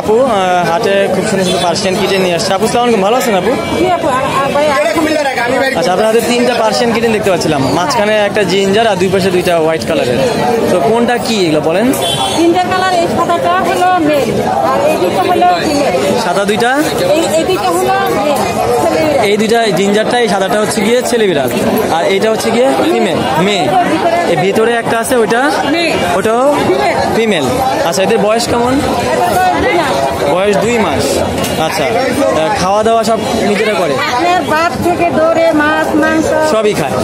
আপু হাটে খুব সুন্দর সুন্দর পার্সিয়ান কিটেন নিয়ে আসছে। আপু সালাম, ভালো আছেন আপু? আচ্ছা, আপনার হাতে 3টা পার্সিয়ান কিটেন দেখতে পাচ্ছিলাম, মাঝখানে একটা জিঞ্জার আর 2 পাশে 2টা হোয়াইট কালারের। তো কোনটা কি এগুলো বলেন? জিঞ্জার কালার, এই সাদাটা হলো মেল, আর এই দুটো হলো ফিমেল। সাদা দুইটা, এই দুটো হলো মেল। এই দুইটা জিঞ্জারটা, এই সাদাটা হচ্ছে গিয়ে ছেলে বিড়াল, আর এইটা হচ্ছে গিয়ে ফিমেল মেয়ে। এই ভিতরে একটা আছে, ওটাও ফিমেল। আচ্ছা, এদের বয়স কেমন? বয়স 2 মাস। আচ্ছা, খাওয়া দাওয়া সব নিজেরা করে? ভাত থেকে দৌড়ে মাছ মাংস সবই খায়,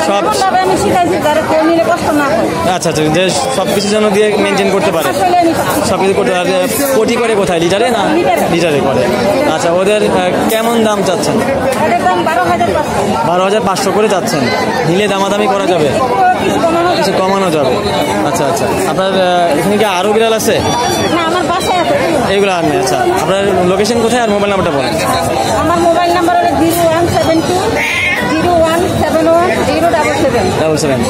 সব আমি শিখাইছি, যারা কেউ নিলে কষ্ট না হয়। আচ্ছা আচ্ছা, যে সবকিছু যেন দিয়ে মেনটেন করতে পারে, সবকিছু করতে পারে। পটি করে কোথায়, লিটারে না? লিটারে করে। আচ্ছা, ওদের কেমন দাম চাচ্ছেন? 12,500 করে চাচ্ছেন। নিলে দামাদামি করা যাবে, কিছু কমানো যাবে। আচ্ছা আচ্ছা, আপনার এখানে কি আরো বিড়াল আছে? আমার বাসায় আছে এইগুলো আর নেই। আচ্ছা, আপনার লোকেশন কোথায় আর মোবাইল নাম্বারটা বলেন? আমার মোবাইল নাম্বার হলো 017201710777।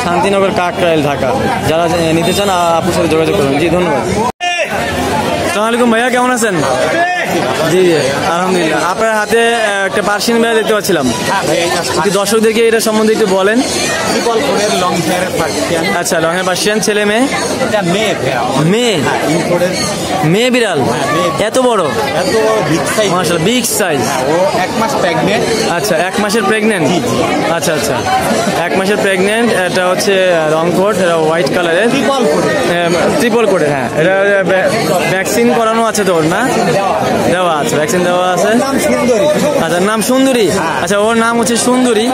শান্তিনগর কাকরাইল, ঢাকা। যারা নিতে চান আপুর সাথে যোগাযোগ করবেন। জি ধন্যবাদ। আসসালামু আলাইকুম ভাইয়া, কেমন আছেন? জি জি আলহামদুলিল্লাহ। আপনার হাতে একটা পার্সিয়ান বিড়াল দেখতে পাচ্ছিলাম, দর্শকদেরকে এটা সম্বন্ধে একটু বলেন। আচ্ছা, লং হেয়ার পার্সিয়ান, ছেলে মেয়ে? মেয়ে বিড়াল, এত বড়, মাশাআল্লাহ, বিগ সাইজ। ও 1 মাস প্রেগনেন্ট। আচ্ছা, 1 মাসের প্রেগনেন্ট। আচ্ছা আচ্ছা, 1 মাসের প্রেগনেন্ট। এটা হচ্ছে রং কোট, এটা হোয়াইট কালারের, ট্রিপল কোটের। হ্যাঁ, এটা ভ্যাকসিন করানো আছে তো ওর? না, দেওয়া আছে, ভ্যাকসিন দেওয়া আছে। আচ্ছা, নাম সুন্দরী। আচ্ছা, ওর নাম হচ্ছে সুন্দরী,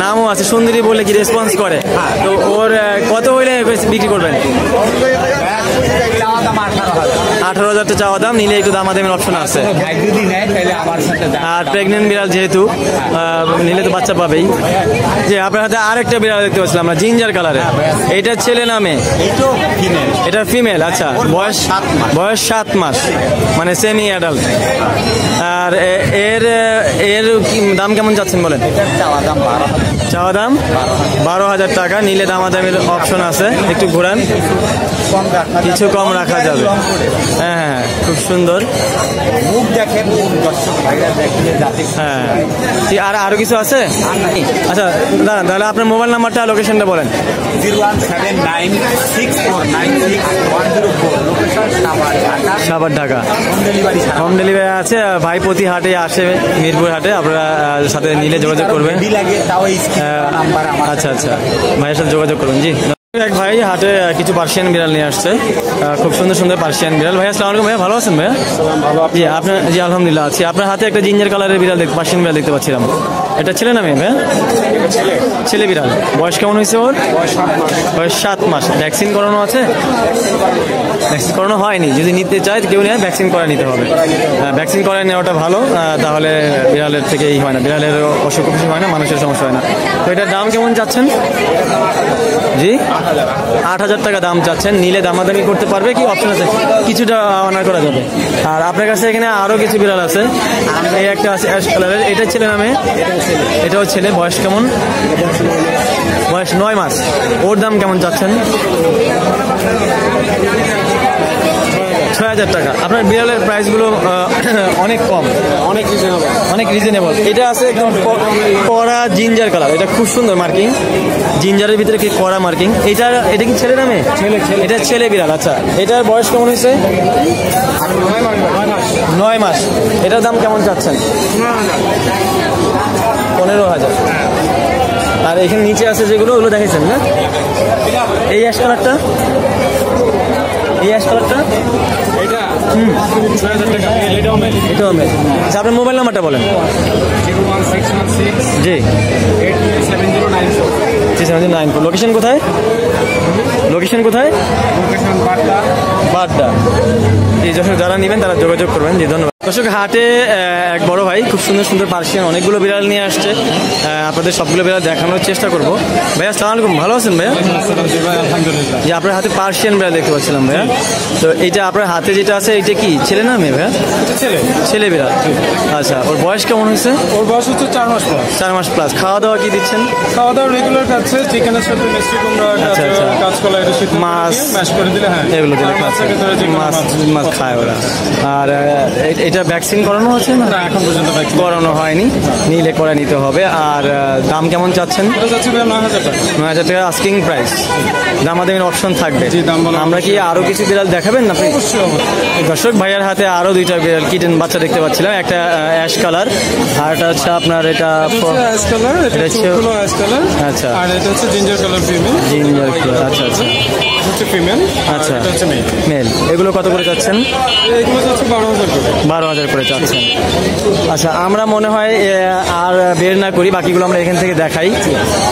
নামও আছে সুন্দরী বলে কি রেসপন্স করে। তো ওর কত হইলে বিক্রি করবেন? 18,000 চাওয়া দাম, নিলে একটু দামাদামির অপশন আছে। ভাই যদি নেয় তাহলে আমার সাথে আর প্রেগনেন্ট বিড়াল যেহেতু নিলে তো বাচ্চা পাবেই। যে আপনার হাতে আরেকটা বিড়াল দেখতে পাচ্ছিলাম আমরা, জিঞ্জার কালারের, এটা ছেলে নামে, এটা ফিমেল। আচ্ছা, বয়স 7 মাস, মানে সেমি অ্যাডাল্ট। আর এর এর দাম কেমন যাচ্ছেন বলেন? চাওয়া দাম 12,000 টাকা, নিলে দামাদামির অপশন আছে, একটু ঘোরান, কিছু কম রাখা যাবে। হ্যাঁ হ্যাঁ, খুব সুন্দর। হ্যাঁ, ঠিক। আর আরো কিছু আছে? আচ্ছা দাঁড়ান, তাহলে আপনার মোবাইল নাম্বারটা, লোকেশনটা বলেন। 017964104, সাভার, ঢাকা। হোম ডেলিভারি আছে। ভাই প্রতি হাটে আসে, মিরপুর হাটে, আপনারা সাথে নিলে যোগাযোগ করবেন। আচ্ছা আচ্ছা, ভাইয়ের সাথে যোগাযোগ করবেন। জি, এক ভাই হাটে কিছু পার্সিয়ান বিড়াল নিয়ে আসছে, খুব সুন্দর সুন্দর পার্সিয়ান বিড়াল। ভাই আসসালামু আলাইকুম। ভাইয়া ভালো আছেন? ভাইয়া জি, আপনার, জি আলহামদুলিল্লাহ আছি। আপনার হাতে একটা জিঞ্জার কালারের বিড়াল, পার্সিয়ান বিড়াল দেখতে পাচ্ছিলাম। এটা ছেলে না মেয়ে? ভাইয়া ছেলে বিড়াল। বয়স কেমন হয়েছে ওর? বয়স 7 মাস। ভ্যাকসিন করানো আছে? ভ্যাকসিন করানো হয়নি। যদি নিতে চায় কেউ নেয়, ভ্যাকসিন করা নিতে হবে। ভ্যাকসিন করায় নেওয়াটা ভালো, তাহলে বিড়ালের থেকে এই হয় না, বিড়ালের অসুখ বেশি হয় না, মানুষের সমস্যা হয় না। তো এটার দাম কেমন চাচ্ছেন? জি, 8,000 টাকা দাম চাচ্ছেন, নিলে দামাদামি করতে পারবে, কি অপশন আছে, কিছুটা অনার করা যাবে। আর আপনার কাছে এখানে আরো কিছু বিড়াল আছে। এই একটা আছে অ্যাশ কালারের, এটা ছেলে নামে, এটাও ছেলে। বয়স কেমন? বয়স 9 মাস। ওর দাম কেমন চাচ্ছেন? 6,000 টাকা। আপনার বিড়ালের প্রাইসগুলো অনেক কম, অনেক রিজনেবল। এটা আছে একদম কড়া জিঞ্জার কালার, এটা খুব সুন্দর মার্কিং, জিঞ্জারের ভিতরে কি কড়া মার্কিং। এটা কি ছেলে নামে? এটা ছেলে বিড়াল। আচ্ছা, এটার বয়স কেমন হয়েছে? 9 মাস। এটার দাম কেমন চাচ্ছেন? 15,000। আর এখানে নিচে আছে যেগুলো, ওগুলো দেখেছেন না? এই অ্যাশ কালারটা, এই অ্যাশ কালারটা, এটাও মেল। আচ্ছা, আপনার মোবাইল নাম্বারটা বলেন। 01616 জি, 87094। 37094। লোকেশন কোথায়? লোকেশন কোথায়? লোকেশন বাড্ডা। এই যশোর যারা নেবেন তারা যোগাযোগ করবেন। জি, ধন্যবাদ। দর্শক, হাটে এক বড় ভাই খুব সুন্দর সুন্দর পার্সিয়ান অনেকগুলো বিড়াল নিয়ে আসছে, আপনাদের সবগুলো বিড়াল দেখানোর চেষ্টা করবো। ভাইয়া আসসালামু আলাইকুম, ভালো আছেন ভাইয়া? আলহামদুলিল্লাহ। যে আপনার হাতে পার্সিয়ান বিড়াল দেখতে পাচ্ছিলাম ভাইয়া, তো এইটা আপনার হাতে যেটা আছে এটা কি ছেলে না মেয়ে ভাইয়া? ছেলে বিড়াল। আচ্ছা, ওর বয়স কেমন হয়েছে? ওর বয়স হচ্ছে 4 মাস প্লাস। 4 মাস প্লাস। খাওয়া দাওয়া কি দিচ্ছেন? খাওয়া দাওয়া রেগুলার খাচ্ছে, চিকেনের সাথে মিষ্টি কুমড়া, কাঁচকলা, এটা সাথে মাছ ম্যাশ করে দিলে, হ্যাঁ এগুলো দিলে মাছ মাছ খায় ওরা। আর এটা ভ্যাকসিন করানো হচ্ছে না? এখন পর্যন্ত করানো হয়নি, নিলে করে নিতে হবে। আর দাম কেমন চাচ্ছেন? 9,000 টাকা। 9,000 টাকা আস্কিং প্রাইস, দামাদামির অপশন থাকবে। জি, দাম বলা। আমরা কি আরো কিছু বিড়াল দেখাবেন আপনি? দর্শক, ভাইয়ার হাতে আরো 2টা বিড়াল কিটেন বাচ্চা দেখতে পাচ্ছিলাম, একটা অ্যাশ কালার, আর এটা হচ্ছে আপনার এটা অ্যাশ কালার, এটা হচ্ছে অ্যাশ কালার। আচ্ছা, আর এটা হচ্ছে ginger colour female. Ginger colour. আচ্ছা আচ্ছা, হচ্ছে ফিমেল। আচ্ছা, এটা হচ্ছে মেল। মেল। এগুলো কত করে যাচ্ছেন? এগুলো হচ্ছে 12,000 করে। 12,000 করে চাচ্ছেন। আচ্ছা, আমরা মনে হয় আর বের না করি, বাকিগুলো আমরা এখান থেকে দেখাই।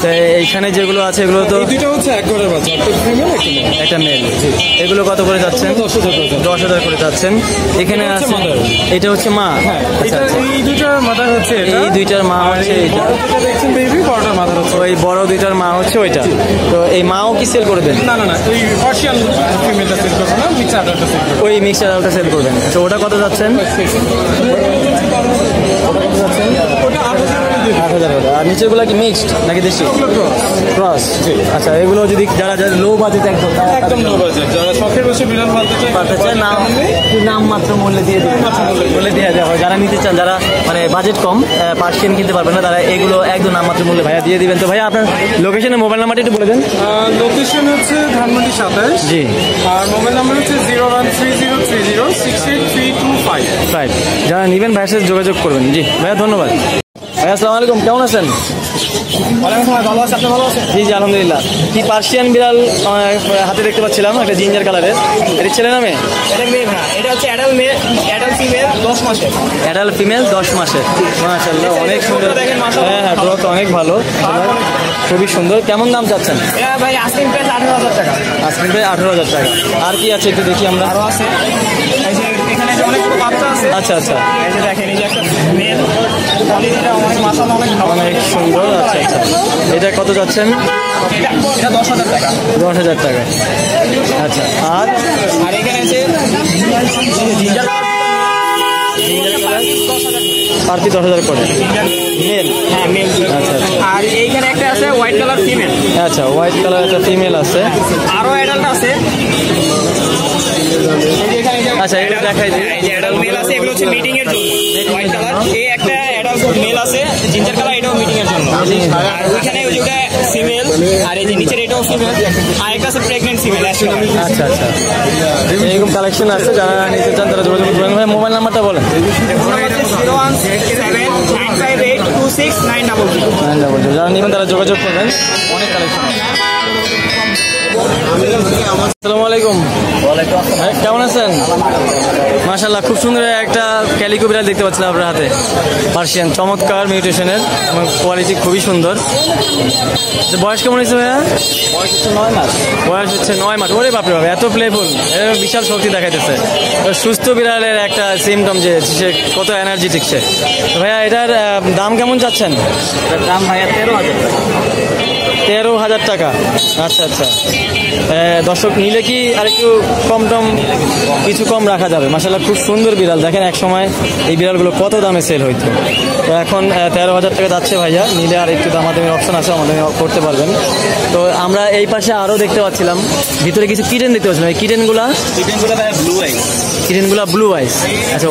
তো এইখানে যেগুলো আছে এগুলো তো দুটো হচ্ছে এক ঘরের বাচ্চা, একটা ফিমেল একটা মেল। এগুলো কত করে যাচ্ছেন? 10,000 করে যাচ্ছেন। এখানে আছে, এটা হচ্ছে মা। এটা এই দুইটার মাদার হচ্ছে এটা, এই দুইটার মা হচ্ছে এইটা। দেখছেন বেবি, বড়টার মাদার হচ্ছে ওই বড় দুইটার মা হচ্ছে ওইটা। তো এই মাও কি সেল করে দেন? না, ওই পার্সিয়ান ফিমেলটা সেল করবো না, মিক্স আদারটা সেল করবো। ওই মিক্সার আলটা সেল করবেন। তো ওটা কত যাচ্ছেন? ওটা 8,000 করে। আর নিচেগুলো কি মিক্সড নাকি দেশি? ক্রস। আচ্ছা, এগুলো যদি যারা লো বাজেট একদম লো বাজেট, যারা শখের বসে বিড়াল পালতে চায়, নাম মাত্র মূল্যে দিয়ে দেওয়া হয়। যারা নিতে চান, যারা মানে বাজেট কম, পার্সিয়ান কিনতে পারবেন না, তারা এগুলো একদম নাম মাত্র মূল্যে ভাইয়া দিয়ে দিবেন। তো ভাইয়া আপনার লোকেশনের মোবাইল নাম্বারটা একটু বলে দেন। লোকেশন হচ্ছে ধানমন্ডি 27। জি। আর মোবাইল নাম্বার হচ্ছে 0130306325। যারা নেবেন ভাইয়ের সাথে যোগাযোগ করবেন। জি ভাইয়া, ধন্যবাদ। ভাইয়া আসসালামু আলাইকুম, কেমন আছেন? ভালো আছে, আপনি ভালো আছেন? জি জি, আলহামদুলিল্লাহ। কি পার্সিয়ান বিড়াল হাতে দেখতে পাচ্ছিলাম, একটা জিঞ্জার কালারের, এটা ছেলে নামে? এটা মেয়ে, হ্যাঁ। এটা হচ্ছে অ্যাডাল্ট ফিমেল 10 মাসের। অ্যাডাল্ট ফিমেল 10 মাসের। মাশাআল্লাহ, অনেক সুন্দর। হ্যাঁ, গ্রোথ অনেক ভালো, খুবই সুন্দর। কেমন দাম চাচ্ছেন? ভাই আস্কিং প্রাইস 18,000 টাকা। আস্কিং প্রাইস 18,000 টাকা। আর কি আছে একটু দেখি আমরা। আরো আছে, যে অনেকগুলো বাচ্চা আছে। আচ্ছা আচ্ছা, এই যে দেখেন, এই যে একটা মেল কোয়ালিটিটা অনেক মাশাআল্লাহ অনেক ভালো। অনেক সুন্দর। আচ্ছা আচ্ছা, এটা কত যাচ্ছেন? এটা 10,000 টাকা। 10,000 টাকা। আচ্ছা, আর আর এখানে আছে জিঞ্জার পার্টি 10,000 করে মেল। হ্যাঁ মেল। আচ্ছা আচ্ছা, আর এইখানে একটা আছে হোয়াইট কালার ফিমেল। আচ্ছা হোয়াইট কালার একটা ফিমেল আছে। আরো অ্যাডাল্ট আছে। আচ্ছা, এটা দেখাই দিই। এই যে অ্যাডাল্ট মেল আছে, এগুলো হচ্ছে মিটিং এর জন্য। হোয়াইট কালার এই একটা অ্যাডাল্ট মেল আছে, জিঞ্জার কালার এটাও মিটিং এর জন্য। আর ওইখানে ওই যে ওটা ফিমেল, আর এই যে নিচের এটাও ফিমেল, আর একটা আছে প্রেগন্যান্ট ফিমেল। আচ্ছা আচ্ছা, এরকম কালেকশন আছে, যারা নিতে চান তারা যোগাযোগ করবেন। ভাই মোবাইল নাম্বারটা বলেন। 01795826900। যারা নেবেন তারা যোগাযোগ করবেন, অনেক কালেকশন আছে। আসসালামু আলাইকুম। ভাই কেমন আছেন? মাশাআল্লাহ, খুব সুন্দর একটা ক্যালিকো বিড়াল দেখতে পাচ্ছিলাম আপনার হাতে, পার্সিয়ান, চমৎকার মিউটেশনের এবং কোয়ালিটি খুবই সুন্দর। বয়স কেমন হয়েছে ভাইয়া? বয়স হচ্ছে 9 মাস। বয়স হচ্ছে 9 মাস। ওরে বাপরে বাবা, এত প্লেফুল, বিশাল শক্তি দেখাইতেছে। সুস্থ বিড়ালের একটা সিমটম যে সে কত এনার্জেটিক সে। ভাইয়া এটার দাম কেমন চাচ্ছেন? এটার দাম ভাইয়া 13,000 টাকা। 13,000 টাকা। আচ্ছা আচ্ছা, দর্শক নিলে কি আর একটু কিছু কম রাখা যাবে? মাশাআল্লাহ, খুব সুন্দর বিড়াল। দেখেন এক সময় এই বিড়ালগুলো কত দামে সেল হইতো, তো এখন 13,000 টাকা যাচ্ছে। ভাইয়া নিলে আর একটু দামাদামির অপশন আছে, আমাদের করতে পারবেন। তো আমরা এই পাশে আরও দেখতে পাচ্ছিলাম, ভিতরে কিছু কিটেন দেখতে পাচ্ছিলাম। এই কিটেনগুলো ভাইয়া ব্লু আই। কিটেনগুলো ব্লু আইস। আচ্ছা,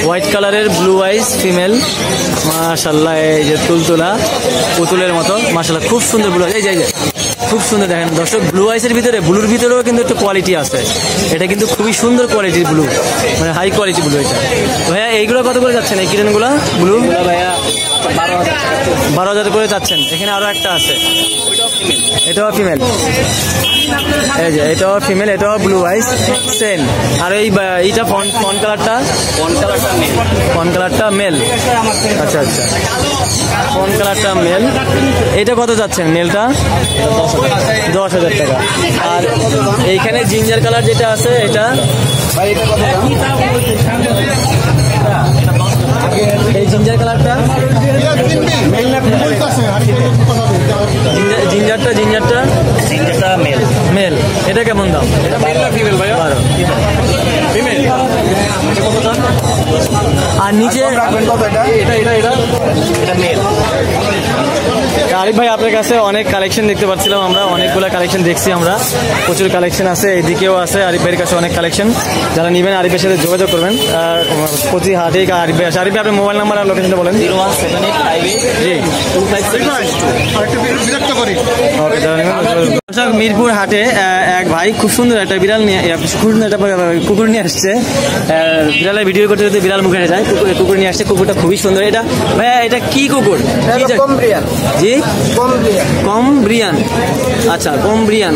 হোয়াইট কালারের ব্লু আইস ফিমেল। মাশাআল্লাহ, এই যে তুলতুলা পুতুলের মতো, মাশাআল্লাহ খুব সুন্দর ব্লু আইস। এই যে খুব সুন্দর। দেখেন দর্শক, ব্লু আইসের ভিতরে, ব্লুর ভিতরেও কিন্তু একটু কোয়ালিটি আছে। এটা কিন্তু খুবই সুন্দর কোয়ালিটির ব্লু, মানে হাই কোয়ালিটি ব্লু। এটা ভাইয়া এইগুলো কত করে যাচ্ছেন? এই কিটেনগুলো ব্লু ভাইয়া 12,000 টাকা। 12,000 করে যাচ্ছেন। এখানে আরো একটা আছে, এটাও ফিমেল। এই যে এটাও ফিমেল, এটাও ব্লু আইস সেম। আর এইটা ফন কালারটা ফন কালারটা মেল। আচ্ছা আচ্ছা, ফন কালারটা মেল। এটা কত যাচ্ছেন মেলটা? 10,000 টাকা। আর এইখানে জিঞ্জার কালার যেটা আছে এটা, এই জিঞ্জার কালারটা, জিঞ্জারটা মেল। এটা কেমন দাম? এটা মেল না ফিমেল ভাইয়া? 12। ফিমেল। আর নিচে এটা মেল। আরিফ ভাই, আপনার কাছে অনেক কালেকশন দেখতে পাচ্ছিলাম আমরা, অনেকগুলো কালেকশন দেখছি আমরা, প্রচুর কালেকশন আছে। এইদিকেও আছে আরিফ ভাইয়ের কাছে অনেক কালেকশন। যারা নেবেন আরিফের সাথে যোগাযোগ করবেন। প্রতি হাটে আরিফ ভাই আসে। আরিফ ভাই, আপনার মোবাইল নাম্বার আর লোকেশনটা বলেন। 017858256 মিরপুর হাটে এক ভাই খুব সুন্দর একটা বিড়াল নিয়ে, খুব সুন্দর একটা কুকুর নিয়ে আসছে। বিড়ালের ভিডিও করতে করতে বিড়াল মুখে যায়, কুকুর নিয়ে আসছে। কুকুরটা খুবই সুন্দর। এটা ভাইয়া এটা কি কুকুর? জি, কমব্রিয়ান। আচ্ছা, কমব্রিয়ান।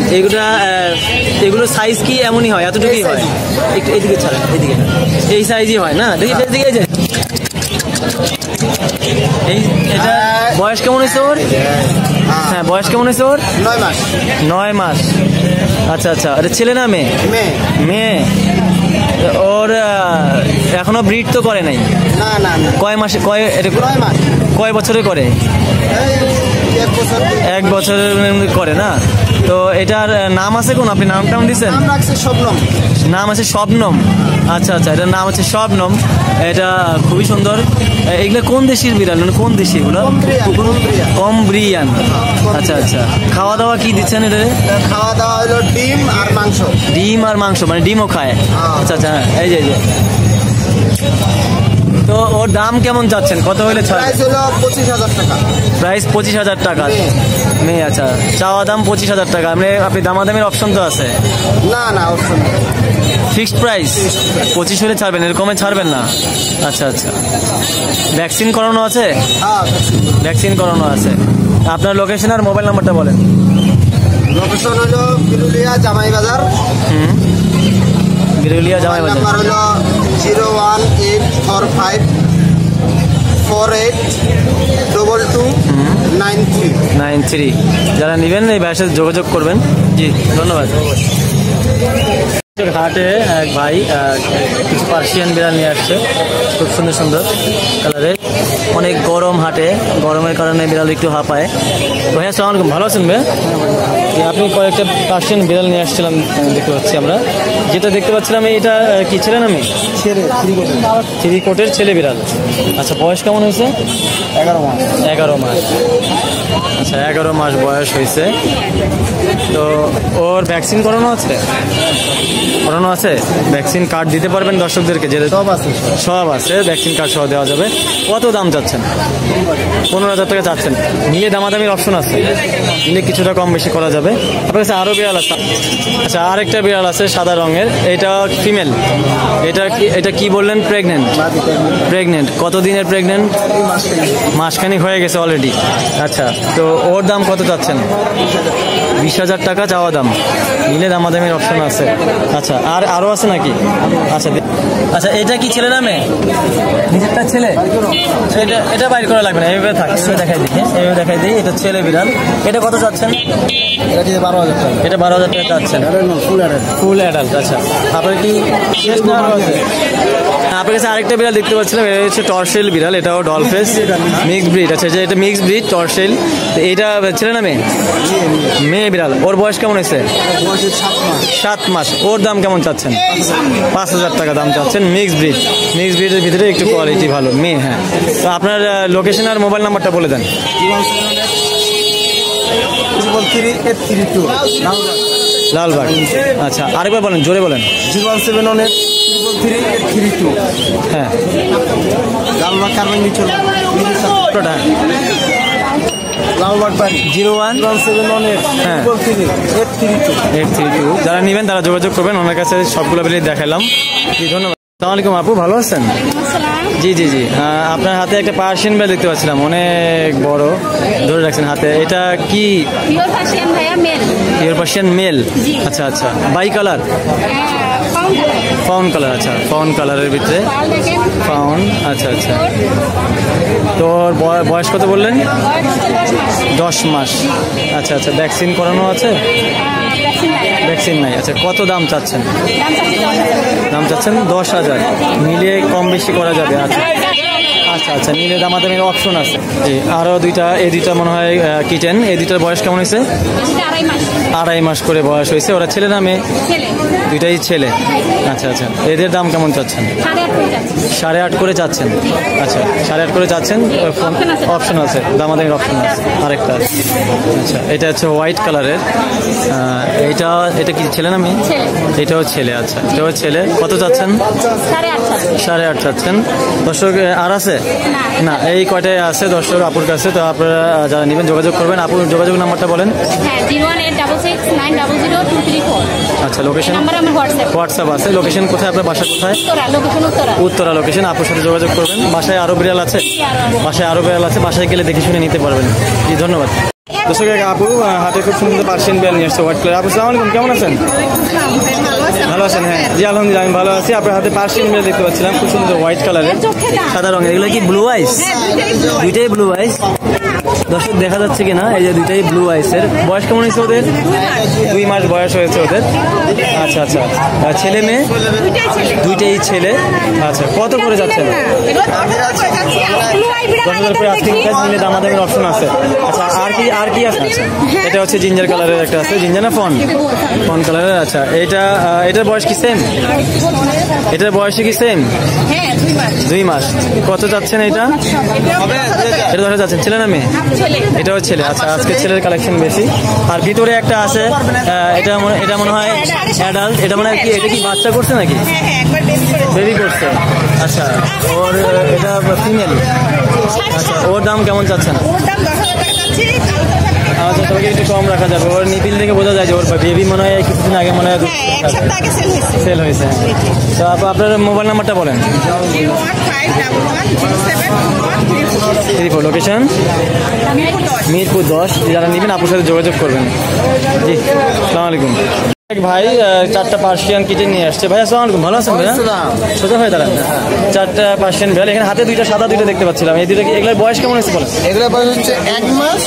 এগুলো সাইজ কি এমনই হয়? এতটুকুই হয়? একটু এদিকে ছাড়েন, এদিকে। এই সাইজই হয় না? দেখি এদিকে যে এটা বয়স কেমন হয়েছে ওর? হ্যাঁ, বয়স কেমন হয়েছে ওর? 9 মাস। আচ্ছা আচ্ছা, এটা ছেলে না মেয়ে? মেয়ে। ওর এখনো ব্রিড তো করে নাই? কয় মাসে, কয় বছরে করে? 1 বছরের করে না? তো এটার নাম আছে কোন? আপনি নাম টাম দিচ্ছেন? নাম আছে শবনম। আচ্ছা আচ্ছা, এটার নাম হচ্ছে শবনম। এটা খুবই সুন্দর। এগুলো কোন দেশের বিড়াল, মানে কোন দেশি এগুলো? কমব্রিয়ান। আচ্ছা আচ্ছা, খাওয়া দাওয়া কি দিচ্ছেন এটা? খাওয়া দাওয়া হলো ডিম আর মাংস। ডিম আর মাংস, মানে ডিমও খায়? আচ্ছা আচ্ছা, এই যে তো ওর দাম কেমন চাচ্ছেন? কত হলে ছাড়? প্রাইস হলো 25,000 টাকা। প্রাইস 25,000 টাকা মেয়ে। আচ্ছা, চাওয়া দাম 25,000 টাকা। আপনি দামাদামের অপশন তো আছে? না অপশন ফিক্সড প্রাইস। 25 হলে ছাড়বেন, এরকমে ছাড়বেন না? আচ্ছা আচ্ছা, ভ্যাকসিন করানো আছে? ভ্যাকসিন করানো আছে। আপনার লোকেশন আর মোবাইল নাম্বারটা বলেন। লোকেশন হলো বিরুলিয়া জামাই বাজার। বিরুলিয়া জামাই বাজার। নাম্বার হলো 01845482293। যারা নেবেন এই ভাইয়ের সাথে যোগাযোগ করবেন। জি, ধন্যবাদ। হাটে এক ভাই কিছু পার্সিয়ান বিড়াল নিয়ে আসছে, খুব সুন্দর সুন্দর কালারের। অনেক গরম হাটে, গরমের কারণে বিড়াল একটু হাঁপায়। ভাইয়া আসসালামু আলাইকুম, ভালো আছেন ভাইয়া? আপনি কয়েকটা পার্সিয়ান বিড়াল নিয়ে আসছিলাম দেখতে পাচ্ছি আমরা। যেটা দেখতে পাচ্ছিলাম এটা কি ছিলেন? আমি থ্রি কোটের ছেলে বিড়াল। আচ্ছা, বয়স কেমন হয়েছে? 11 মাস। 11 মাস। আচ্ছা, 11 মাস বয়স হয়েছে। তো ওর ভ্যাকসিন করানো আছে? করানো আছে। ভ্যাকসিন কার্ড দিতে পারবেন দর্শকদেরকে? যে সব আছে, সব আছে, ভ্যাকসিন কার্ড সহ দেওয়া যাবে। কত দাম চাচ্ছেন? 15,000 টাকা চাচ্ছেন। নিলে দামাদামির অপশন আছে, নিলে কিছুটা কম বেশি করা যাবে। আপনার কাছে আরও বিড়াল আছে? আচ্ছা, আরেকটা বিড়াল আছে সাদা রঙের, এটা ফিমেল। এটা কি বললেন? প্রেগনেন্ট। প্রেগনেন্ট কত দিনের প্রেগনেন্ট? মাসখানিক হয়ে গেছে অলরেডি। আচ্ছা, তো ওর দাম কত চাচ্ছেন? 20,000 টাকা চাওয়া দাম, নিলে দামাদামির অপশন আছে। আচ্ছা, আরও আছে নাকি? আচ্ছা আচ্ছা, এটা কি ছেলে নামে? নিজেরটা ছেলে? এটা বাইর করা লাগবে না, এইভাবে থাকে। এইভাবে দেখাই দিই, এইভাবে দেখাই দিই। এটা ছেলে বিড়াল। এটা কত চাচ্ছেন? এটা 12,000 টাকা। এটা 12,000 টাকা চাচ্ছেন। Full adult. আচ্ছা, আপনার কি শেষ না আরও আছে? আপনার কাছে আরেকটা বিড়াল দেখতে পাচ্ছিলাম, এটা হচ্ছে টর্সেল বিড়াল। এটাও ডলফেস মিক্স ব্রিড। আচ্ছা, এটা মিক্স ব্রিড টর্সেল। এইটা ছেলে না মেয়ে? মেয়ে বিড়াল। ওর বয়স কেমন হয়েছে? 7 মাস। ওর দাম কেমন চাচ্ছেন? 5,000 টাকা দাম চাচ্ছেন। Mix breed. মিক্স ব্রিডের ভিতরে একটু কোয়ালিটি ভালো, মেয়ে। হ্যাঁ, তো আপনার লোকেশন আর মোবাইল নাম্বারটা বলে দেন। লালবাগ। আচ্ছা, আরেকবার বলেন, জোরে বলেন। 017183332। হ্যাঁ, লালবাগ কারবান নিচল। লালবাগ বাড়ি 017183332। যারা নেবেন তারা যোগাযোগ করবেন, ওনার কাছে সবগুলো বিলিয়ে দেখালাম। ধন্যবাদ। আসসালামু আলাইকুম আপু, ভালো আছেন? জি জি জি। আপনার হাতে একটা পার্সিয়ান বিড়াল দেখতে পাচ্ছিলাম, অনেক বড়, ধরে রাখছেন হাতে। এটা কি? পিওর পার্সিয়ান ভাইয়া, মেল। Pure Persian male. আচ্ছা আচ্ছা, বাই কালার? Fawn colour. আচ্ছা, ফাউন কালারের ভিতরে ফাউন। আচ্ছা আচ্ছা, তোর বয়স কত বললেন? 10 মাস। আচ্ছা আচ্ছা, ভ্যাকসিন করানো আছে? ভ্যাকসিন নাই। আচ্ছা, কত দাম চাচ্ছেন? দাম চাচ্ছেন 10,000, মিলিয়ে কম বেশি করা যাবে। আচ্ছা আচ্ছা আচ্ছা, নিলে দামাদামির অপশন আছে। জি, আরও দুইটা, এই দুইটা মনে হয় কিটেন। এই দুইটার বয়স কেমন হয়েছে? 2.5 মাস করে বয়স হয়েছে। ওরা ছেলে না মেয়ে? দুইটাই ছেলে। আচ্ছা আচ্ছা, এদের দাম কেমন চাচ্ছেন? 8.5 করে চাচ্ছেন। আচ্ছা, 8.5 করে চাচ্ছেন। অপশন আছে, দামাদামির অপশন আছে আরেকটা। আচ্ছা, এটা হচ্ছে হোয়াইট কালারের। এটা কি ছেলে না মেয়ে? এটাও ছেলে। আচ্ছা, এটাও ছেলে। কত চাচ্ছেন? 8.5 চাচ্ছেন। দর্শক আর আছে না? এই কয়টাই আছে দর্শক আপুর কাছে। তো আপনারা যারা নেবেন যোগাযোগ করবেন। আপুর যোগাযোগ নাম্বারটা বলেন। 01866923234। আচ্ছা, লোকেশন? হোয়াটসঅ্যাপ আছে। লোকেশন কোথায়? আপনার বাসা কোথায়? উত্তরা লোকেশন। আপুর সাথে যোগাযোগ করবেন। বাসায় আরো বিড়াল আছে? বাসায় আরো বিড়াল আছে, বাসায় গেলে দেখে শুনে নিতে পারবেন। জি, ধন্যবাদ। দর্শক, আপু হাতে খুব সুন্দর পার্সিয়ান বিড়াল নিয়ে আসছে, হোয়াইট কালার। আপু আসসালামু আলাইকুম, কেমন আছেন? ভালো আছেন? হ্যাঁ জি, আলহামদুলিল্লাহ আমি ভালো আছি। আপনার হাতে পার্সিয়ান বিড়াল দেখতে পাচ্ছিলাম, খুব সুন্দর হোয়াইট কালারের, সাদা রঙের। এগুলো কি ব্লু আইস? দুইটাই ব্লু আইস। দর্শক দেখা যাচ্ছে কিনা, এই যে দুইটাই ব্লু আইসের। বয়স কেমন হয়েছে ওদের? 2 মাস বয়স হয়েছে ওদের। আচ্ছা আচ্ছা, ছেলে মেয়ে? দুইটাই ছেলে। আচ্ছা, কত করে যাচ্ছেন? 10,000 করে আস্কিং প্রাইস, নিলে দামাদামির অপশন আছে। আচ্ছা, আর কি আছে? আচ্ছা, এটা হচ্ছে জিঞ্জার কালারের একটা আছে। জিঞ্জার না ফন? ফন কালারের। আচ্ছা, এটার বয়স কি সেম? এটার বয়সে কি সেম? 2 মাস। কত যাচ্ছেন এটা? এটা 10,000 যাচ্ছেন। ছেলে না মেয়ে? এটাও ছেলে। আচ্ছা, আজকে ছেলের কালেকশন বেশি। আর ভিতরে একটা আছে, এটা মনে হয় অ্যাডাল্ট। এটা মনে হয় কি, এটা কি বাচ্চা করছে নাকি? বেবি করছে। আচ্ছা, ওর এটা ফিমেল। আচ্ছা, ওর দাম কেমন চাচ্ছেন? আচ্ছা, তবে একটু কম রাখা যাবে। ওর নিপিল থেকে বোঝা যায় যে ওর বেবি মনে হয় কিছুদিন আগে মনে হয় সেল হয়েছে। তো আপনার মোবাইল নাম্বারটা বলেন। 01811071134। লোকেশন? মিরপুর 10। যারা নেবেন আপুর সাথে যোগাযোগ করবেন। জি, আসসালামু আলাইকুম। এক ভাই চারটা পার্সিয়ান কিটে নিয়ে আসছে। ভাই আসসালামু আলাইকুম, ভালো আছেন ভাইয়া? সোজা হয়ে দাঁড়ান। চারটা পার্সিয়ান বিড়াল, এখানে হাতে দুইটা সাদা দুইটা দেখতে পাচ্ছিলাম। এই দুটো এগুলোর বয়স কেমন হয়েছে বলেন? এগুলো বয়স হচ্ছে 1 মাস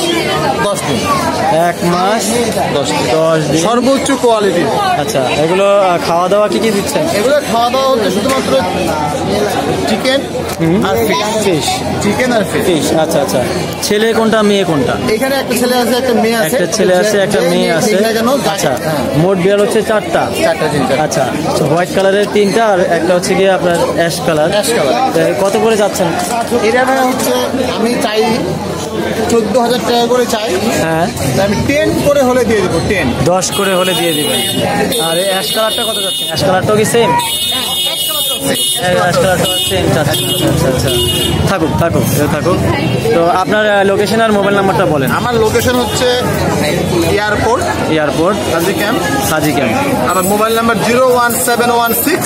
10 দিন। 1 মাস 10 দিন, সর্বোচ্চ কোয়ালিটি। আচ্ছা, এগুলো খাওয়া দাওয়া কি কি দিচ্ছেন? এগুলো খাওয়া দাওয়া হচ্ছে শুধুমাত্র চিকেন আর ফিশ। চিকেন আর ফিশ। আচ্ছা আচ্ছা, ছেলে কোনটা মেয়ে কোনটা? এখানে একটা ছেলে আছে একটা মেয়ে আছে। একটা ছেলে আছে একটা মেয়ে আছে। আচ্ছা, মোট বিড়াল হচ্ছে চারটা। আচ্ছা, হোয়াইট কালারের 3টা আর একটা হচ্ছে গিয়ে আপনার অ্যাশ কালার। কত করে যাচ্ছেন? এটা হচ্ছে আমি চাই 14,000 টাকা করে চাই। হ্যাঁ, আমি 10 করে হলে দিয়ে দেবো। 10 করে হলে দিয়ে দিবেন। আর এই অ্যাশ কালারটা কত যাচ্ছে? অ্যাশ কালারটাও কি সেম? থাকুক থাকুক থাকুক। তো আপনার লোকেশন আর মোবাইল নাম্বারটা বলেন। আমার লোকেশন হচ্ছে এয়ারপোর্ট হাজি ক্যাম্প। আমার মোবাইল নাম্বার 01716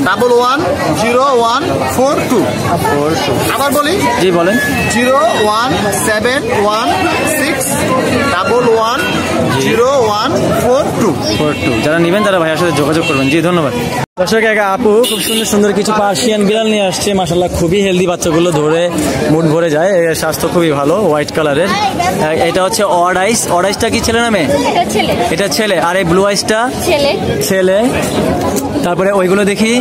110142। আবার বলি? জি বলেন। 01716110142। যারা নেবেন তারা ভাইয়ের সাথে যোগাযোগ করবেন। জি ধন্যবাদ। দর্শক, এক আপু খুব সুন্দর সুন্দর কিছু পার্সিয়ান বিড়াল নিয়ে আসছে। মাশাআল্লাহ, খুবই হেলদি, বাচ্চাগুলো ধরে মুড ভরে যায়। এর স্বাস্থ্য খুবই ভালো, হোয়াইট কালারের। এটা হচ্ছে অড আইস। অড আইসটা কি ছেলে না মেয়ে? এটা ছেলে। আর এই ব্লু আইসটা ছেলে। তারপরে ওইগুলো দেখি,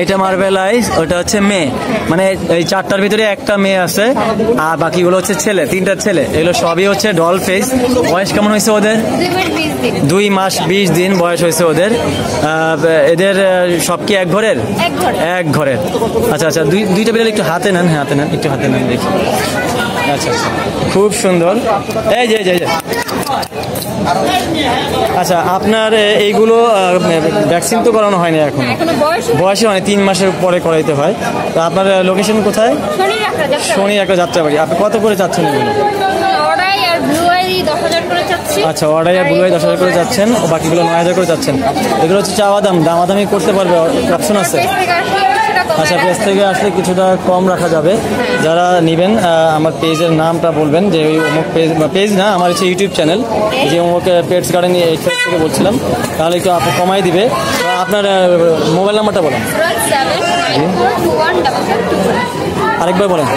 এটা মার্বেল আইস, ওটা হচ্ছে মেয়ে। মানে এই চারটার ভিতরে একটা মেয়ে আছে আর বাকিগুলো হচ্ছে ছেলে, 3টা ছেলে। এগুলো সবই হচ্ছে ডল ফেস। বয়স কেমন হয়েছে ওদের? 2 মাস 20 দিন বয়স হয়েছে ওদের। এদের সব কি এক ঘরের? এক ঘরের। আচ্ছা আচ্ছা, দুইটা বিড়াল একটু হাতে নেন। হ্যাঁ, একটু হাতে নেন দেখি। আচ্ছা আচ্ছা, খুব সুন্দর। এই যে আচ্ছা, আপনার এইগুলো ভ্যাকসিন তো করানো হয়নি এখন? বয়সে মানে 3 মাসের পরে করাইতে হয়। তো আপনার লোকেশন কোথায়? শনির একটা যাত্রাবাড়ি। আপনি কত করে চাচ্ছেন এগুলো? আচ্ছা, অর্ডার আর ব্লুয়াই 10,000 করে যাচ্ছেন, ও বাকিগুলো 9,000 করে যাচ্ছেন। এগুলো হচ্ছে চাওয়া দাম, দামাদামি করতে পারবে, অপশন আছে? আচ্ছা, পেজ থেকে আসলে কিছুটা কম রাখা যাবে। যারা নেবেন আমার পেজের নামটা বলবেন, যে ওই অমুক পেজ না, আমার হচ্ছে ইউটিউব চ্যানেল, যে অমুক পেটস গার্ডেন এই পেজ থেকে বলছিলাম, তাহলে একটু আপনি কমাই দিবে। আপনার মোবাইল নাম্বারটা বলেন। আরেকবার বলেন।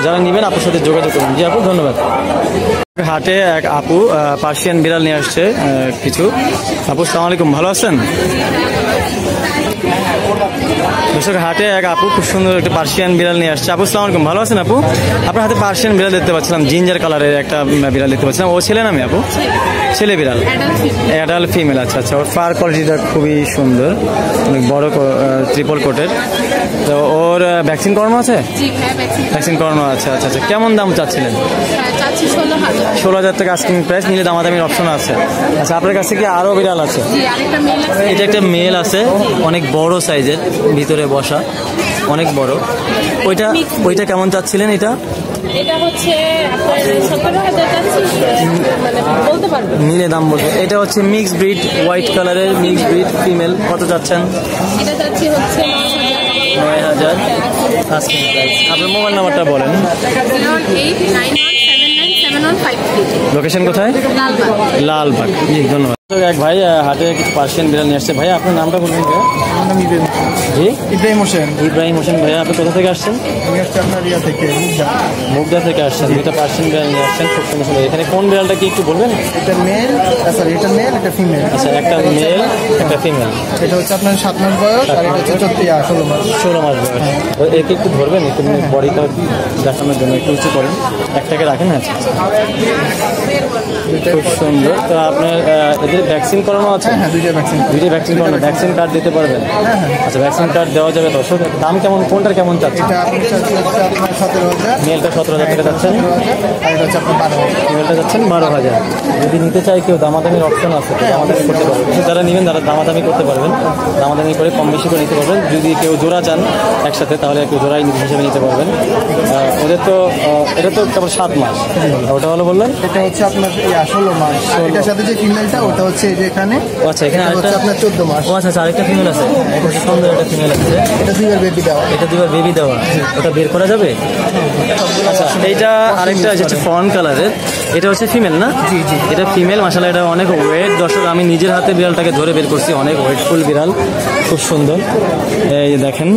যারা নেবেন আপনার সাথে যোগাযোগ করুন। জি আপু, ধন্যবাদ। হাটে এক আপু পার্সিয়ান বিড়াল নিয়ে আসছে কিছু। আপু আসসালামু আলাইকুম, ভালো আছেন? হাটে এক আপু খুব সুন্দর একটা পার্সিয়ান বিড়াল নিয়ে আসছে। আপু আসসালামু আলাইকুম, ভালো আছেন? আপু, আপনার হাতে পার্সিয়ান বিড়াল দেখতে পাচ্ছিলাম, জিঞ্জার কালারের একটা বিড়াল দেখতে পাচ্ছিলাম। ও ছেলে না মেয়ে আপু? ছেলে বিড়াল, অ্যাডাল্ট ফিমেল। আচ্ছা আচ্ছা, ওর ফার কোয়ালিটিটা খুবই সুন্দর, অনেক বড়, ট্রিপল কোটের। তো ওর ভ্যাকসিন করানো আছে? ভ্যাকসিন করানো আছে। আচ্ছা আচ্ছা, কেমন দাম চাচ্ছিলেন? 16,000 টাকা আস্কিং প্রাইস। নিলে দামাদামির অপশন আছে। আচ্ছা, আপনার কাছে কি আরো বিড়াল আছে? এটা একটা মেল আছে, অনেক বড় সাইজের, ভিতরে বসা, অনেক বড়। ওইটা কেমন চাচ্ছিলেন? এটা হচ্ছে 17,000 বলতে পারবো, নিলে দাম বলবো। এটা হচ্ছে মিক্স ব্রিড, হোয়াইট কালারের মিক্স ব্রিড ফিমেল। কত চাচ্ছেন? এটা যাচ্ছে হচ্ছে 9,000 আস্কিং প্রাইস। আপনার মোবাইল নাম্বারটা বলেন। 0891771715। লোকেশন কোথায়? লালবাগ। জি ধন্যবাদ। এক ভাই হাটে কিছু পার্সিয়ান বিড়াল নিয়ে আসছে। ভাই আপনার নামটা বলবেন? জি, ইব্রাহিম হোসেন। ভাইয়া আপনি কোথা থেকে আসছেন? মুগদা থেকে আসছেন। দুইটা পার্সিয়ান বিড়াল নিয়ে আসছেন, খুব সুন্দর সুন্দর। এখানে কোন বিড়ালটা কি একটু বলবেন? এটা মেল, এটা ফিমেল। আচ্ছা, একটা মেল একটা ফিমেল। এটা হচ্ছে আপনার 7 মাস বয়স, আর এটা হচ্ছে 16 মাস বয়স। একে একটু ধরবেন, একটু বডিটা দেখানোর জন্য একটু উঁচু করেন, একটাকে রাখেন। আচ্ছা, খুব সুন্দর। তো আপনার এদের ভ্যাকসিন করানো আছে? হ্যাঁ, দুইটা ভ্যাকসিন করানো। ভ্যাকসিন কার্ড দিতে পারবেন? আচ্ছা, ভ্যাকসিন কার্ড দেওয়া যাবে। দর্শক, দাম কেমন, কোনটার কেমন চাচ্ছেন? মেলটা 17,000 টাকা যাচ্ছেন, ফিমেলটা যাচ্ছেন 12,000। যদি নিতে চাই কেউ, দামাদামির অপশন আছে, দামাদামি করতে পারবেন। যারা নেবেন তারা দামাদামি করতে পারবেন, দামাদামি করে কম বেশি করে নিতে পারবেন। যদি কেউ জোড়া চান একসাথে, তাহলে একটু জোড়াই হিসেবে নিতে পারবেন। ওদের তো এটা তো কেবল 7 মাস। ওটা হলো বললেন? এটা হচ্ছে আপনার 16 মাস। এটার সাথে যে ফিমেলটা, ওটা হচ্ছে এই যে এখানে। আচ্ছা, এখানে হচ্ছে আপনার 14 মাস। ও আচ্ছা, আরেকটা ফিমেল আছে, সুন্দর একটা ফিমেল আছে। এটা 2 বেবি দেওয়া। এটা 2 বেবি দেওয়া। ওটা বের করা যাবে? আচ্ছা, এইটা আরেকটা হচ্ছে ফন কালারের, এটা হচ্ছে ফিমেল না? জি জি, এটা ফিমেল। মাশাআল্লাহ, এটা অনেক ওয়েট। দর্শক, আমি নিজের হাতে বিড়ালটাকে ধরে বের করছি, অনেক ওয়েটফুল বিড়াল, খুব সুন্দর। এই যে দেখেন,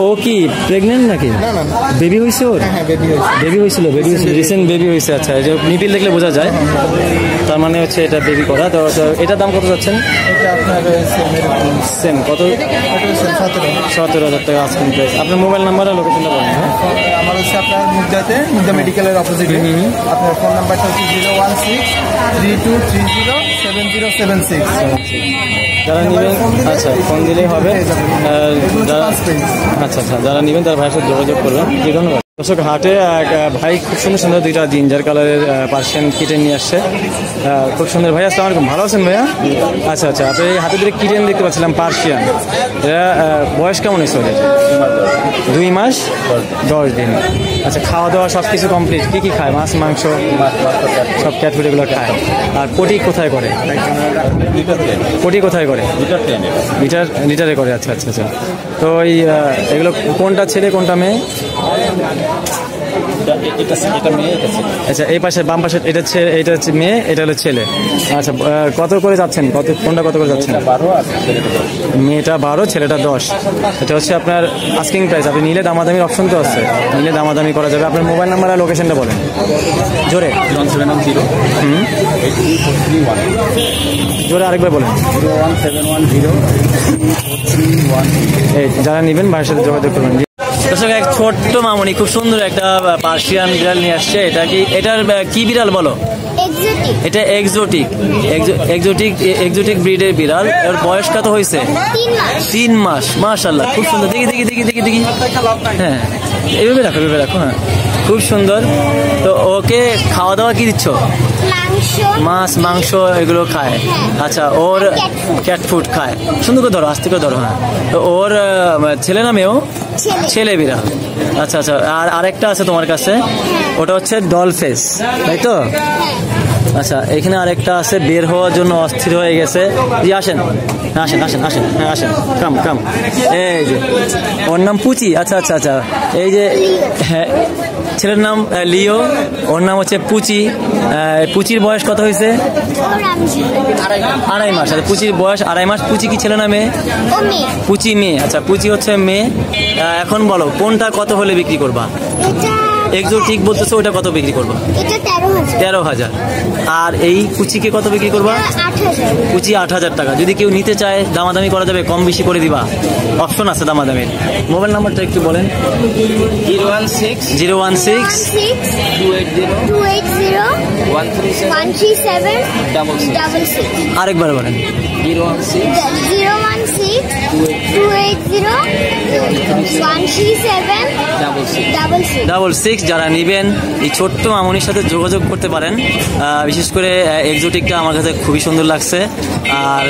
ও কি প্রেগনেন্ট নাকি? না না, বেবি হয়েছে ওর? হ্যাঁ বেবি হয়েছে। বেবি হয়েছিল, রিসেন্ট বেবি হয়েছে। আচ্ছা, এই যে নিপিল দেখলে বোঝা যায়, তার মানে হচ্ছে এটা বেবি করা। তো এটার দাম কত যাচ্ছেন? এটা আপনার সেম কত? 17,000 টাকা আস্কিং প্রাইস। আপনার মোবাইল নাম্বার আর লোকেশনটা বলেন। হ্যাঁ, আমার হচ্ছে আপনার মুগদা মেডিকেলের অপোজিটে। আপনার ফোন নাম্বারটা হচ্ছে 016-3230-7076। যারা নেবেন, আচ্ছা ফোন দিলেই হবে। আচ্ছা, যারা নেবেন তারা ভাইয়ের সাথে যোগাযোগ করবেন। জি, ধন্যবাদ। দর্শক, হাটে এক ভাই খুব সুন্দর সুন্দর দুইটা জিঞ্জার কালারের পার্সিয়ান কিটেন নিয়ে আসছে, খুব সুন্দর। ভাই আসসালামু আলাইকুম, ভালো আছেন ভাইয়া? আচ্ছা, আপনি হাতে দুটো কিটেন দেখতে পাচ্ছিলাম পার্সিয়ান, এরা বয়স কেমন হয়েছে ওদের? 2 মাস 10 দিন। আচ্ছা, খাওয়া দাওয়া সব কিছু কমপ্লিট? কি খায়? মাছ, মাংস, সব ক্যাটফুডগুলো খায়। আর পটি কোথায় করে? পটি কোথায় করে? লিটারে করে। আচ্ছা। তো এই এগুলো কোনটা ছেলে কোনটা মেয়ে? আচ্ছা, এই পাশে বাম পাশে এটা হচ্ছে মেয়ে, এটা হলো ছেলে। আচ্ছা, কত করে যাচ্ছেন? কোনটা কত করে যাচ্ছেন? মেয়েটা 12, ছেলেটা 10। এটা হচ্ছে আপনার আস্কিং প্রাইস। আপনি নিলে দামাদামির অপশন তো আছে, নিলে দামাদামি করা যাবে। আপনার মোবাইল নাম্বার আর লোকেশনটা বলেন জোরে। 1710 জোরে আরেকবার বলেন। 01710 এই যারা নেবেন ভাইয়ের সাথে যোগাযোগ করবেন। দর্শক, এক ছোট্ট মামনি খুব সুন্দর একটা পার্সিয়ান বিড়াল নিয়ে আসছে। এটার কি বিড়াল বলো? এটা এক্সোটিক ব্রিডের বিড়াল। এর বয়স কত হয়েছে? 3 মাস। মাশাআল্লাহ, খুব সুন্দর। দেখি। হ্যাঁ, এইভাবে রাখো। হ্যাঁ, খুব সুন্দর। তো ওকে খাওয়া দাওয়া কি দিচ্ছ? মাছ, মাংস এগুলো খায়। আচ্ছা, ওর ক্যাট ফুড খায়। সুন্দর করে ধরো, আস্তে করে ধরো। হ্যাঁ, তো ওর ছেলে না মেয়েও? ছেলে বিড়াল। আচ্ছা, আর আরেকটা আছে তোমার কাছে, ওটা হচ্ছে ডল ফেস, তাই তো? আচ্ছা, এখানে আরেকটা আছে, বের হওয়ার জন্য অস্থির হয়ে গেছে। জি, আসেন। হ্যাঁ, আসেন, কাম। এই যে ওর নাম পুচি। আচ্ছা। এই যে, হ্যাঁ, ছেলের নাম লিও, ওর নাম হচ্ছে পুচি। পুচির বয়স কত হয়েছে? 2.5 মাস। আচ্ছা, পুচির বয়স 2.5 মাস। পুচি কি ছেলে না মেয়ে? পুচি মেয়ে। আচ্ছা, পুচি হচ্ছে মেয়ে। এখন বলো কোনটা কত হলে বিক্রি করবা? এক্সোটিক বলতেছো, ওটা কত বিক্রি করবা? 13,000। আর এই পুচিকে কত বিক্রি করবা? 8,000। পুচি 8,000 টাকা। যদি কেউ নিতে চায় দামাদামি করা যাবে, কম বেশি করে দিবা, অপশন আছে দামাদামির। মোবাইল নাম্বারটা একটু বলেন। 016-137-137-6 আরেকবার বলেন। 016-137-6 যারা নেবেন এই ছোট্ট মামনির সাথে যোগাযোগ করতে পারেন। বিশেষ করে এক্সোটিকটা আমার কাছে খুবই সুন্দর লাগছে। আর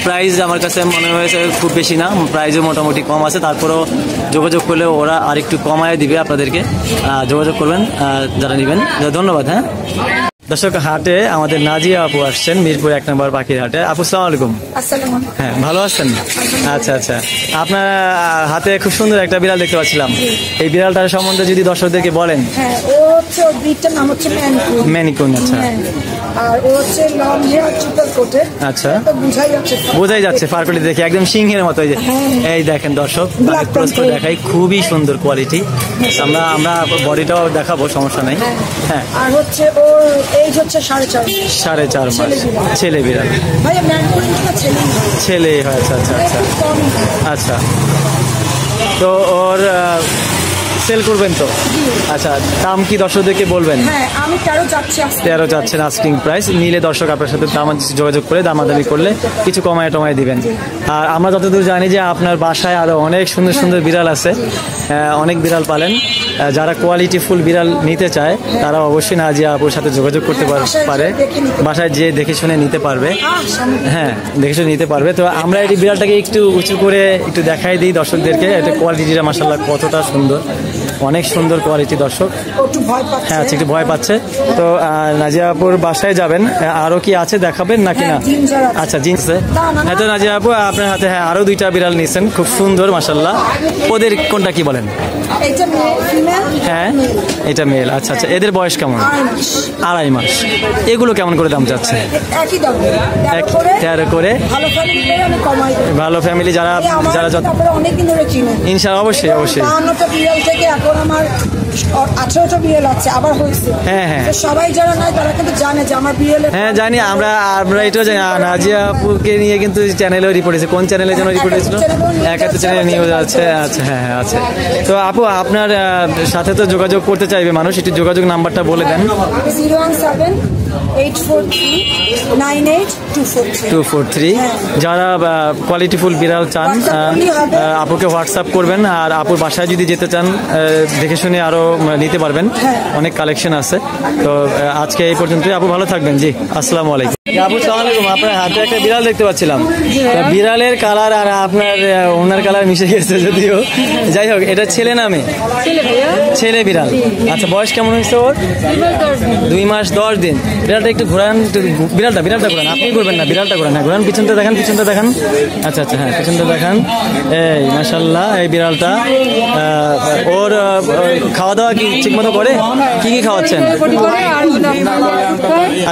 প্রাইস আমার কাছে মনে হয়েছে খুব বেশি না, প্রাইসও মোটামুটি কম আছে। তারপরেও যোগাযোগ করলে ওরা আরেকটু কমায় দিবে আপনাদেরকে। যোগাযোগ করবেন যারা নেবেন। ধন্যবাদ। হ্যাঁ দর্শক, হাটে আমাদের নাজিয়া আপু আসছেন, মিরপুর 1 নম্বর পাখির হাটে। আপু আসসালামু আলাইকুম। হ্যাঁ, ভালো আছেন? আচ্ছা, আপনার হাতে খুব সুন্দর একটা বিড়াল দেখতে পাচ্ছিলাম। এই বিড়ালটার সম্বন্ধে যদি দর্শকদেরকে বলেন। হ্যাঁ, ও হচ্ছে ওর ব্রিডটার নাম হচ্ছে ম্যানিকুন। আচ্ছা, আর ও হচ্ছে লং হেয়ার ট্রিপল কোটেড। আচ্ছা, বোঝাই যাচ্ছে ফারকলি দেখে একদম সিংহের মতো। এই দেখেন দর্শক, দেখাই খুবই সুন্দর কোয়ালিটি। আমরা বডিটাও দেখাবো, সমস্যা নাই। হ্যাঁ, আর হচ্ছে ওর এজ হচ্ছে 4.5 মাস। ছেলে বিড়াল। ভাইয়া ম্যানিকুনটা ছেলে হয়। আচ্ছা, তো ওর সেল করবেন তো? আচ্ছা, দাম কি দর্শকদেরকে বলবেন? হ্যাঁ, আমি 13 চাচ্ছেন আস্কিং প্রাইস। নিলে দর্শক আপনার সাথে যোগাযোগ করে দামাদামি করলে কিছু কমায় দিবেন। আর আমরা যতদূর জানি যে আপনার বাসায় আরো অনেক সুন্দর সুন্দর বিড়াল আছে, অনেক বিড়াল পালেন। যারা কোয়ালিটি ফুল বিড়াল নিতে চায় তারা অবশ্যই নাজিয়া আপুর সাথে যোগাযোগ করতে পারে, বাসায় যে দেখে শুনে নিতে পারবে। হ্যাঁ, দেখে শুনে নিতে পারবে। তো আমরা এই বিড়ালটাকে একটু উঁচু করে একটু দেখাই দিই দর্শকদেরকে। এটা কোয়ালিটিটা মাশাআল্লাহ কতটা সুন্দর। অনেক সুন্দর কোয়ালিটি দর্শক। একটু ভয় পাচ্ছে। হ্যাঁ আচ্ছা, একটু ভয় পাচ্ছে। তো নাজিয়া আপুর বাসায় যাবেন, আরো কি আছে দেখাবেন নাকি না? জিঞ্জার আছে। আচ্ছা জিন্স হ্যাঁ। তো নাজিয়া আপু আপনার হাতে হ্যাঁ আরো 2টা বিড়াল নিয়েছেন, খুব সুন্দর মাশাআল্লাহ। ওদের কোনটা কি বলেন? এটা ফিমেল। হ্যাঁ এটা মেল। আচ্ছা আচ্ছা, এদের বয়স কেমন? 2.5 মাস। এগুলো কেমন করে দাম যাচ্ছে? একই দাম, 13 করে। ভালো ফ্যামিলি আমি কমাই দেব। ভালো ফ্যামিলি যারা তারপরে অনেকদিন ধরে চিনেন ইনশাআল্লাহ, অবশ্যই অবশ্যই। 52টা বিড়াল থেকে এখন আমার 18টা বিড়াল আছে, আবার হয়েছে। হ্যাঁ হ্যাঁ তো সবাই যারা নাই তারা কিন্তু জানে যে আমার বিড়াল। হ্যাঁ জানি, আমরা এটাও জানি। নাজিয়া আপুকে নিয়ে কিন্তু চ্যানেলেও রিপোর্ট হয়েছে। কোন চ্যানেলের জন্য রিপোর্ট হয়েছিল? একাত্তর চ্যানেলে নিউজ আছে। আচ্ছা হ্যাঁ হ্যাঁ আছে। তো আপু আপনার সাথে তো যোগাযোগ করতে চাইবে মানুষ, একটু যোগাযোগ নাম্বারটা বলে দেন। 017-843-98243। যারা কোয়ালিটিফুল বিড়াল চান আপুকে হোয়াটসঅ্যাপ করবেন, আর আপুর বাসায় যদি যেতে চান দেখে শুনে আরো নিতে পারবেন, অনেক কালেকশন আছে। তো আজকে এই পর্যন্তই। আপু ভালো থাকবেন। জি আসসালামু আলাইকুম। আপু সালাম আলাইকুম। আপনার হাতে একটা বিড়াল দেখতে পাচ্ছিলাম, বিড়ালের কালার আর আপনার ওনার কালার মিশে গেছে যদিও। যাই হোক, এটা ছেলে না মেয়ে? ছেলে বিড়াল। আচ্ছা বয়স কেমন হয়েছে ওর? 2 মাস 10 দিন। বিড়ালটা একটু ঘোরান, বিড়ালটা ঘোরান। আপনি করবেন না, বিড়ালটা ঘোরান। হ্যাঁ ঘোরান, পিছনটা দেখান, পিছনটা দেখান। আচ্ছা আচ্ছা হ্যাঁ পিছনটা দেখান। এই মাশাআল্লাহ, এই বিড়ালটা ওর খাওয়া দাওয়া কি ঠিক মতো করে? কি কি খাওয়াচ্ছেন?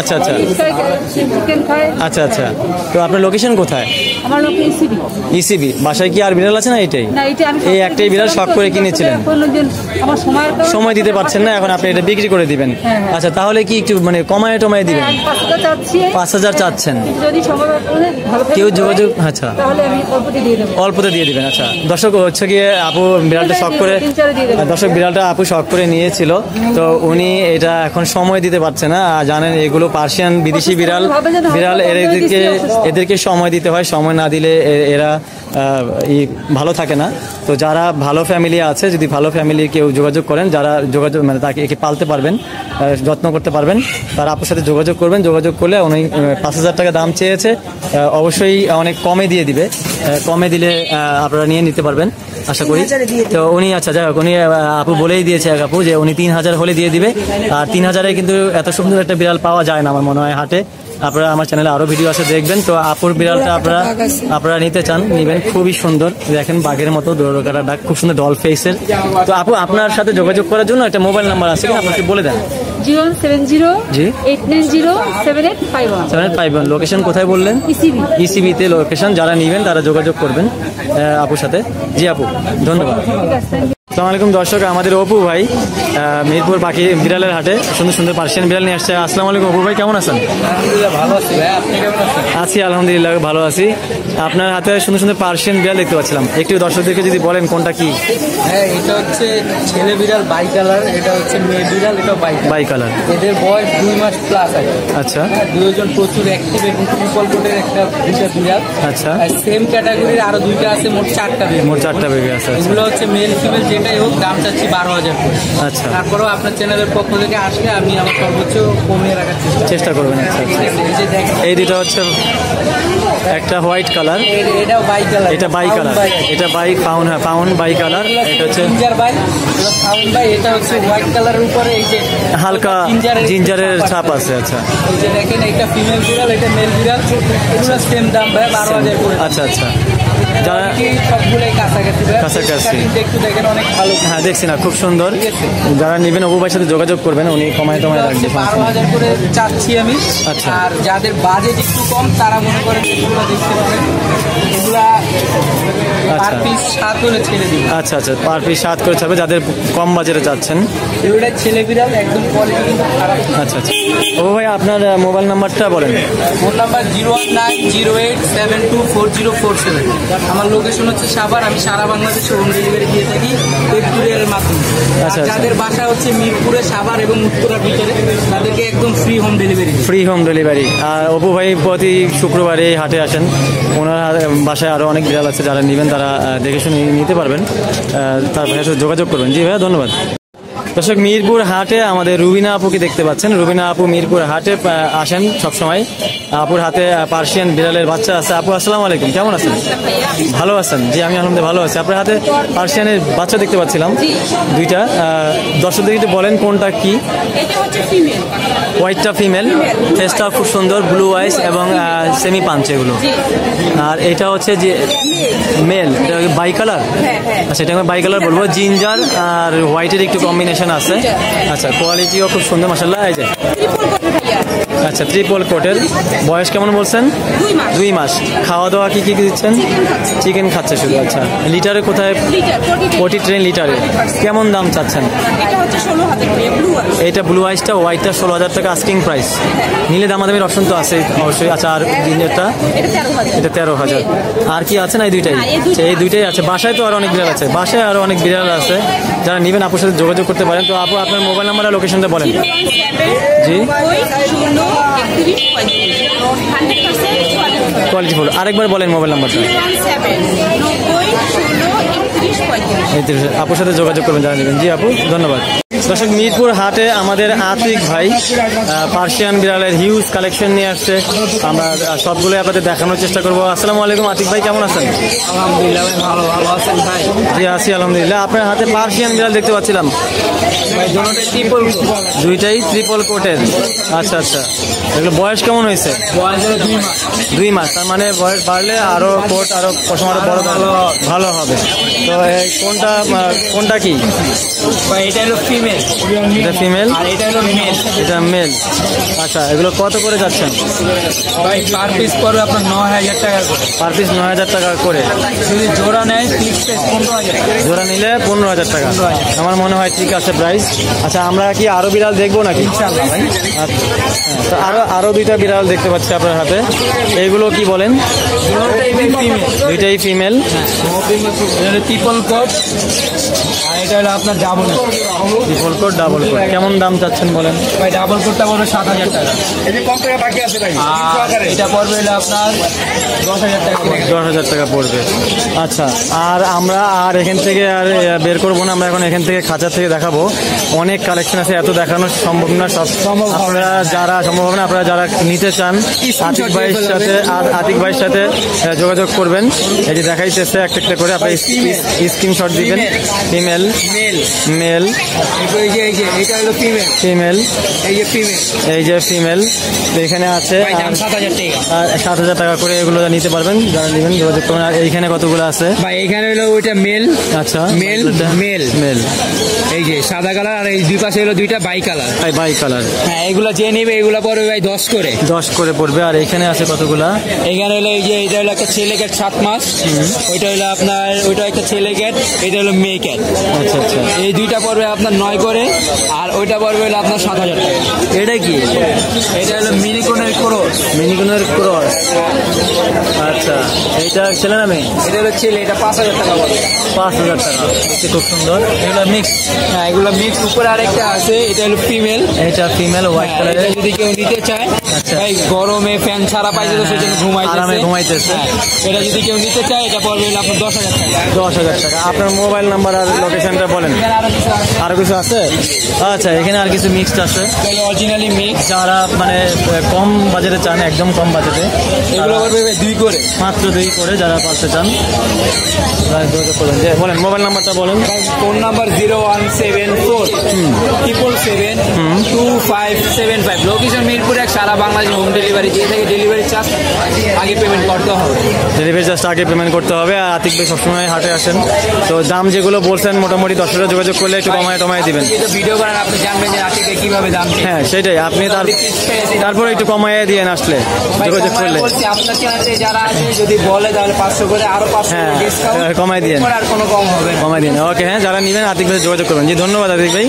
আচ্ছা আচ্ছা আচ্ছা আচ্ছা। তো আপনার লোকেশন কোথায়? আমার লোক ইসিবি। বাসায় কি আর বিড়াল আছে না? এইটাই, এই একটাই বিড়াল শখ করে কিনেছিলেন, সময় দিতে পারছেন না, এখন আপনি এটা বিক্রি করে দিবেন। আচ্ছা তাহলে কি একটু মানে কমায় টমায় দিবেন? 5,000 চাচ্ছেন। কেউ যোগাযোগ আচ্ছা অল্পতে দিয়ে দিবেন। আচ্ছা দর্শক হচ্ছে গিয়ে আপু বিড়ালটা শখ করে, দর্শক বিড়ালটা আপু শখ করে নিয়েছিল, তো উনি এটা এখন সময় দিতে পারছে না। জানেন এগুলো পার্সিয়ান বিদেশি বিড়াল, এদেরকে সময় দিতে হয়, সময় না দিলে এরা ভালো থাকে না। তো যারা ভালো ফ্যামিলি আছে, যদি ভালো ফ্যামিলি কেউ যোগাযোগ করেন, যারা যোগাযোগ মানে তাকে একে পালতে পারবেন, যত্ন করতে পারবেন, তারা আপনার সাথে যোগাযোগ করবেন। যোগাযোগ করলে উনি 5,000 টাকা দাম চেয়েছে, অবশ্যই অনেক কমে দিয়ে দিবে। কমে দিলে আপনারা নিয়ে নিতে পারবেন আশা করি। তো উনি আচ্ছা যাই হোক, উনি আপু বলেই দিয়েছে এক আপু যে উনি 3,000 হলে দিয়ে দিবে। আর 3,000-এ কিন্তু এত সুন্দর একটা বিড়াল পাওয়া যায় না আমার মনে হয় হাটে। আপনারা আমার চ্যানেলে আরো ভিডিও আছে দেখবেন। তো আপুর বিড়ালটা আপনারা নিতে চান, নিবেন। খুবই সুন্দর, দেখেন বাঘের মতো দৌড়কাটা ডাক, খুব সুন্দর ডল ফেসের। তো আপু আপনার সাথে যোগাযোগ করার জন্য একটা মোবাইল নাম্বার আছে কিনা আপনাকে বলে দেন। 070-890-7851। লোকেশন কোথায় বললেন? ইসিবিতে লোকেশন। যারা নিবেন তারা যোগাযোগ করবেন আপুর সাথে। জি আপু ধন্যবাদ। আসসালামু আলাইকুম দর্শক, আমাদের অপু ভাই মিরপুর পাখি বিড়ালের হাটে সুন্দর সুন্দর পার্সিয়ান বিড়াল নিয়ে আসছে। আসসালামু আলাইকুম অপু ভাই, কেমন আছেন? ভালো আছি ভাই, আপনি কেমন আছেন? আছি আলহামদুলিল্লাহ ভালো আছি। আপনার হাতে সুন্দর সুন্দর পার্সিয়ান বিড়াল দেখতে পাচ্ছিলাম, একটু দর্শকদেরকে যদি বলেন কোনটা কি? হ্যাঁ এটা হচ্ছে ছেলে বিড়াল বাই কালার, এটা হচ্ছে মেয়ে বিড়াল, এটা বাই কালার। এদের বয়স 2 মাস প্লাস আছে। আচ্ছা দুজন প্রচুর অ্যাক্টিভ এবং ট্রিপল কোটের একটা বিড়াল। আচ্ছা সেম ক্যাটাগরির আরো 2টা আছে, মোট 4টা বেবি আছে। এগুলো হচ্ছে মেল ফিমেল যেটাই হোক, দাম চাচ্ছি 12,000 করে। আচ্ছা তারপরেও আপনার চ্যানেলের পক্ষ থেকে আসলে আমি আমার সর্বোচ্চ কমিয়ে রাখার চেষ্টা করবেন। আচ্ছা এই দুটো হচ্ছে একটা হোয়াইট কালার, এটাও বাই কালার, এটা বাই কালার, এটা বাই ফাউন, হ্যাঁ ফাউন বাই কালার। এটা হচ্ছে জিঞ্জার বাই, ফাউন বাই। এটা হচ্ছে হোয়াইট কালারের উপরে এই যে হালকা জিঞ্জারের ছাপ আছে। আচ্ছা এই যে দেখেন, এটা ফিমেল বিড়াল, এটা মেল বিড়াল, এগুলো সেম দাম ভাই 12,000 করে। আচ্ছা আচ্ছা, যারা সবগুলোই কাছাকাছি একটু দেখেন, অনেক ভালো। হ্যাঁ দেখছি না, খুব সুন্দর। যারা নেবেন অপু ভাইয়ের সাথে যোগাযোগ করবেন, উনি কমায় টমায় রাখবে। 12,000 করে চাচ্ছি আমি। আচ্ছা, আর যাদের বাজেট একটু কম তারা মনে করেন এগুলো দেখতে পারেন, এগুলা পার পিস 7 করে ছেড়ে দিবে। আচ্ছা আচ্ছা, পার পিস 7 করে ছাড়বে যাদের কম বাজেটে চাচ্ছেন। এগুলা ছেলে বিড়াল, একদম কোয়ালিটি কিন্তু খারাপ। আচ্ছা আচ্ছা অপু ভাই আপনার মোবাইল নাম্বারটা বলেন। Phone number 01908724047। আমার লোকেশন হচ্ছে সাভার, আমি সারা বাংলাদেশে হোম ডেলিভারি দিয়ে থাকি কুরিয়ারের মাধ্যমে। আচ্ছা, যাদের বাসা হচ্ছে মিরপুরে, সাভার এবং উত্তরার ভিতরে, তাদেরকে একদম ফ্রি হোম ডেলিভারি। আর অপু ভাই প্রতি শুক্রবারে হাটে আসেন, ওনার বাসায় আরো অনেক বিড়াল আছে, যারা নেবেন তারা দেখে শুনে নিতে পারবেন। তার ভাইয়ের সাথে যোগাযোগ করবেন। জি ভাইয়া ধন্যবাদ। দর্শক মিরপুর হাটে আমাদের রুবিনা আপুকে দেখতে পাচ্ছেন। রুবিনা আপু মিরপুর হাটে আসেন সবসময়। আপুর হাতে পার্সিয়ান বিড়ালের বাচ্চা আছে। আপু আসসালামু আলাইকুম, কেমন আছেন? ভালো আছেন? জি আমি আলহামদুলিল্লাহ ভালো আছি। আপনার হাতে পার্সিয়ানের বাচ্চা দেখতে পাচ্ছিলাম দুইটা। দর্শকদের একটু বলেন কোনটা কি? হোয়াইটটা ফিমেল, ফেসটা খুব সুন্দর, ব্লু আইস এবং সেমি পাঞ্চ এগুলো। আর এটা হচ্ছে যে মেল, বাই কালার। আচ্ছা এটা আমি বাই কালার বলবো। জিঞ্জার আর হোয়াইটের একটু কম্বিনেশন আছে। আচ্ছা কোয়ালিটিও খুব সুন্দর মাশাআল্লাহ। এই যে আচ্ছা ট্রিপল কোটের। বয়স কেমন বলছেন? 2 মাস। খাওয়া দাওয়া কি কি দিচ্ছেন? চিকেন খাচ্ছে শুধু। আচ্ছা লিটারে কোথায়? 40 ট্রেন লিটারে। কেমন দাম চাচ্ছেন? এটা ব্লু আইসটা, হোয়াইটটা 16,000 টাকা আস্কিং প্রাইস। নিলে দামাদামির অপশন তো আছে অবশ্যই। আচ্ছা আর দিনেরটা? এটা 13,000। আর কি আছে না? এই দুইটাই। এই দুইটাই আছে। বাসায় তো আরো অনেক বিড়াল আছে, বাসায় আরো অনেক বিড়াল আছে। যারা নেবেন আপুর সাথে যোগাযোগ করতে পারেন। তো আপু আপনার মোবাইল নাম্বার আর লোকেশনটা বলেন। জি কোয়ালিটি ফুল। আরেকবার বলেন মোবাইল নাম্বারটা। আপুর সাথে যোগাযোগ করবেন যারা নেবেন। জি আপু ধন্যবাদ। দর্শক মিরপুর হাটে আমাদের আতিক ভাই পার্সিয়ান বিড়ালের হিউজ কালেকশন নিয়ে আসছে। আমরা সবগুলো আপনাদের দেখানোর চেষ্টা করবো। আসসালামু আলাইকুম আতিক ভাই, কেমন আছেন? আলহামদুলিল্লাহ ভালো। ভালো আছেন ভাই? জি আছি আলহামদুলিল্লাহ। আপনার হাতে পার্সিয়ান বিড়াল দেখতে পাচ্ছিলাম। দুইটাই ট্রিপল কোটের। আচ্ছা আচ্ছা এগুলো বয়স কেমন হয়েছে? বয়স 2 মাস। 2 মাস। তার মানে বয়স বাড়লে আরো কোট আরো পশম আরো বড় ভালো হবে। তো কোনটা কি? এটা হলো ফিমেল। এটা ফিমেল আর এটা হলো মেল। এটা মেল। আচ্ছা এগুলো কত করে যাচ্ছেন? ভাই পার পিস পড়বে আপনার 9,000 টাকা করে। পার পিস 9,000 টাকা করে। যদি জোড়া নেয় ফিক্স প্রাইস 15,000 টাকা। জোড়া নিলে 15,000 টাকা। আমার মনে হয় ঠিক আছে প্রাইস। আচ্ছা আমরা কি আরো বিড়াল দেখবো নাকি? ইনশাআল্লাহ ভাই। আচ্ছা তো আরো দুইটা বিড়াল দেখতে পাচ্ছি আপনার হাতে। এইগুলো কি বলেন? দুইটাই ফিমেল। ট্রিপল কোট আর এটা হলো আপনার double triple coat double coat. কেমন দাম চাচ্ছেন বলেন? ভাই ডাবল কোটটা পড়বে 7,000 টাকা। আর এটা পড়বে হলো আপনার 10,000 টাকা। 10,000 টাকা পড়বে। আচ্ছা আর আমরা এখান থেকে আর বের করবো না। আমরা এখন এখান থেকে খাঁচা থেকে দেখাবো। অনেক কালেকশন আছে, এত দেখানো সম্ভব না সব। আপনারা যারা সম্ভব হবে না, আপনারা যারা নিতে চান আতিক ভাইয়ের সাথে যোগাযোগ করবেন। এই যে দেখাইতেছে একটা একটা করে, আপনি স্ক্রিনশট দিবেন। Female male. এটা হলো ফিমেল। ফিমেল এই যে ফিমেল এখানে আছে। 7,000 টাকা করে এগুলো নিতে পারবেন যারা নেবেন যোগাযোগ করবেন। আর এইখানে কতগুলো আছে? ভাই এখানে হলো ওইটা মেল। আচ্ছা মেল এই যে সাদা কালার। আর এই দুই পাশে হলো দুইটা বাই কালার। By colour. হ্যাঁ এগুলা যে নেবে এগুলা পড়বে ভাই 10 করে পড়বে। আর এখানে আছে কতগুলা? এখানে হলো এই যে এটা হলো একটা ছেলে ক্যাট 7 মাস। ওইটা হলো আপনার ওইটা একটা ছেলে ক্যাট, এটা হলো মেয়ে ক্যাট। আচ্ছা আচ্ছা এই দুইটা পড়বে আপনার 9 করে। আর ওইটা পড়বে হলো আপনার 7,000 টাকা। এটা কি? এটা হলো মিনিকনের ক্রস। আচ্ছা এইটা ছেলে না মেয়ে? এটা হলো ছেলে। এটা 5,000 টাকা পড়বে। 5,000 টাকা। খুব সুন্দর। এগুলো মিক্স। হ্যাঁ এগুলো মিক্স। উপরে আরেকটা আছে, এটা হলো ফিমেল। এটা ফিমেল হোয়াইট কালারের। যদি কেউ নিতে চায়, ভাই গরমে ফ্যান ছাড়া পাইছে তো সেজন্য ঘুমাইতেছে। এটা যদি কেউ নিতে চায় এটা পড়বে হলো আপনার 10,000 টাকা। 10,000 টাকা। আপনার মোবাইল নাম্বার আর লোকেশনটা বলেন। আরো কিছু আছে? আচ্ছা এখানে আর কিছু মিক্সড আছে। Originally mix. যারা মানে কম বাজেটে চান, একদম কম বাজেটে, এগুলো পড়বে 2 করে, মাত্র 2 করে যারা পারতে চান বলেন। মোবাইল নাম্বারটা বলেন। Phone number 0174-777-2575। লোকেশন মিরপুর 1, সারা বাংলাদেশ হোম ডেলিভারি। যে থেকে ডেলিভারি চার্জ আগে পেমেন্ট করতে হবে। ডেলিভারি চার্জটা আগে পেমেন্ট করতে হবে। আর আতিক ভাই সবসময় হাটে আসেন, তো দাম যেগুলো বলছেন মোটামুটি 10 যোগাযোগ করলে একটু কমায় দিবেন। ভিডিও করেন আপনি জানবেন যে আতিকে কিভাবে দাম। হ্যাঁ সেটাই। আপনি তারপরে একটু কমায় দিয়ে আসলে যোগাযোগ করলে। আপনার চ্যানেলে যারা আছে যদি বলে তাহলে 500 করে, আরো 500 ডিসকাউন্ট কমায় দিয়ে আর কোনো কম হবে না। কমায় দিন। ওকে হ্যাঁ, যারা নেবেন আতিক ভাই যোগাযোগ করবেন। জি ধন্যবাদ আতিক ভাই।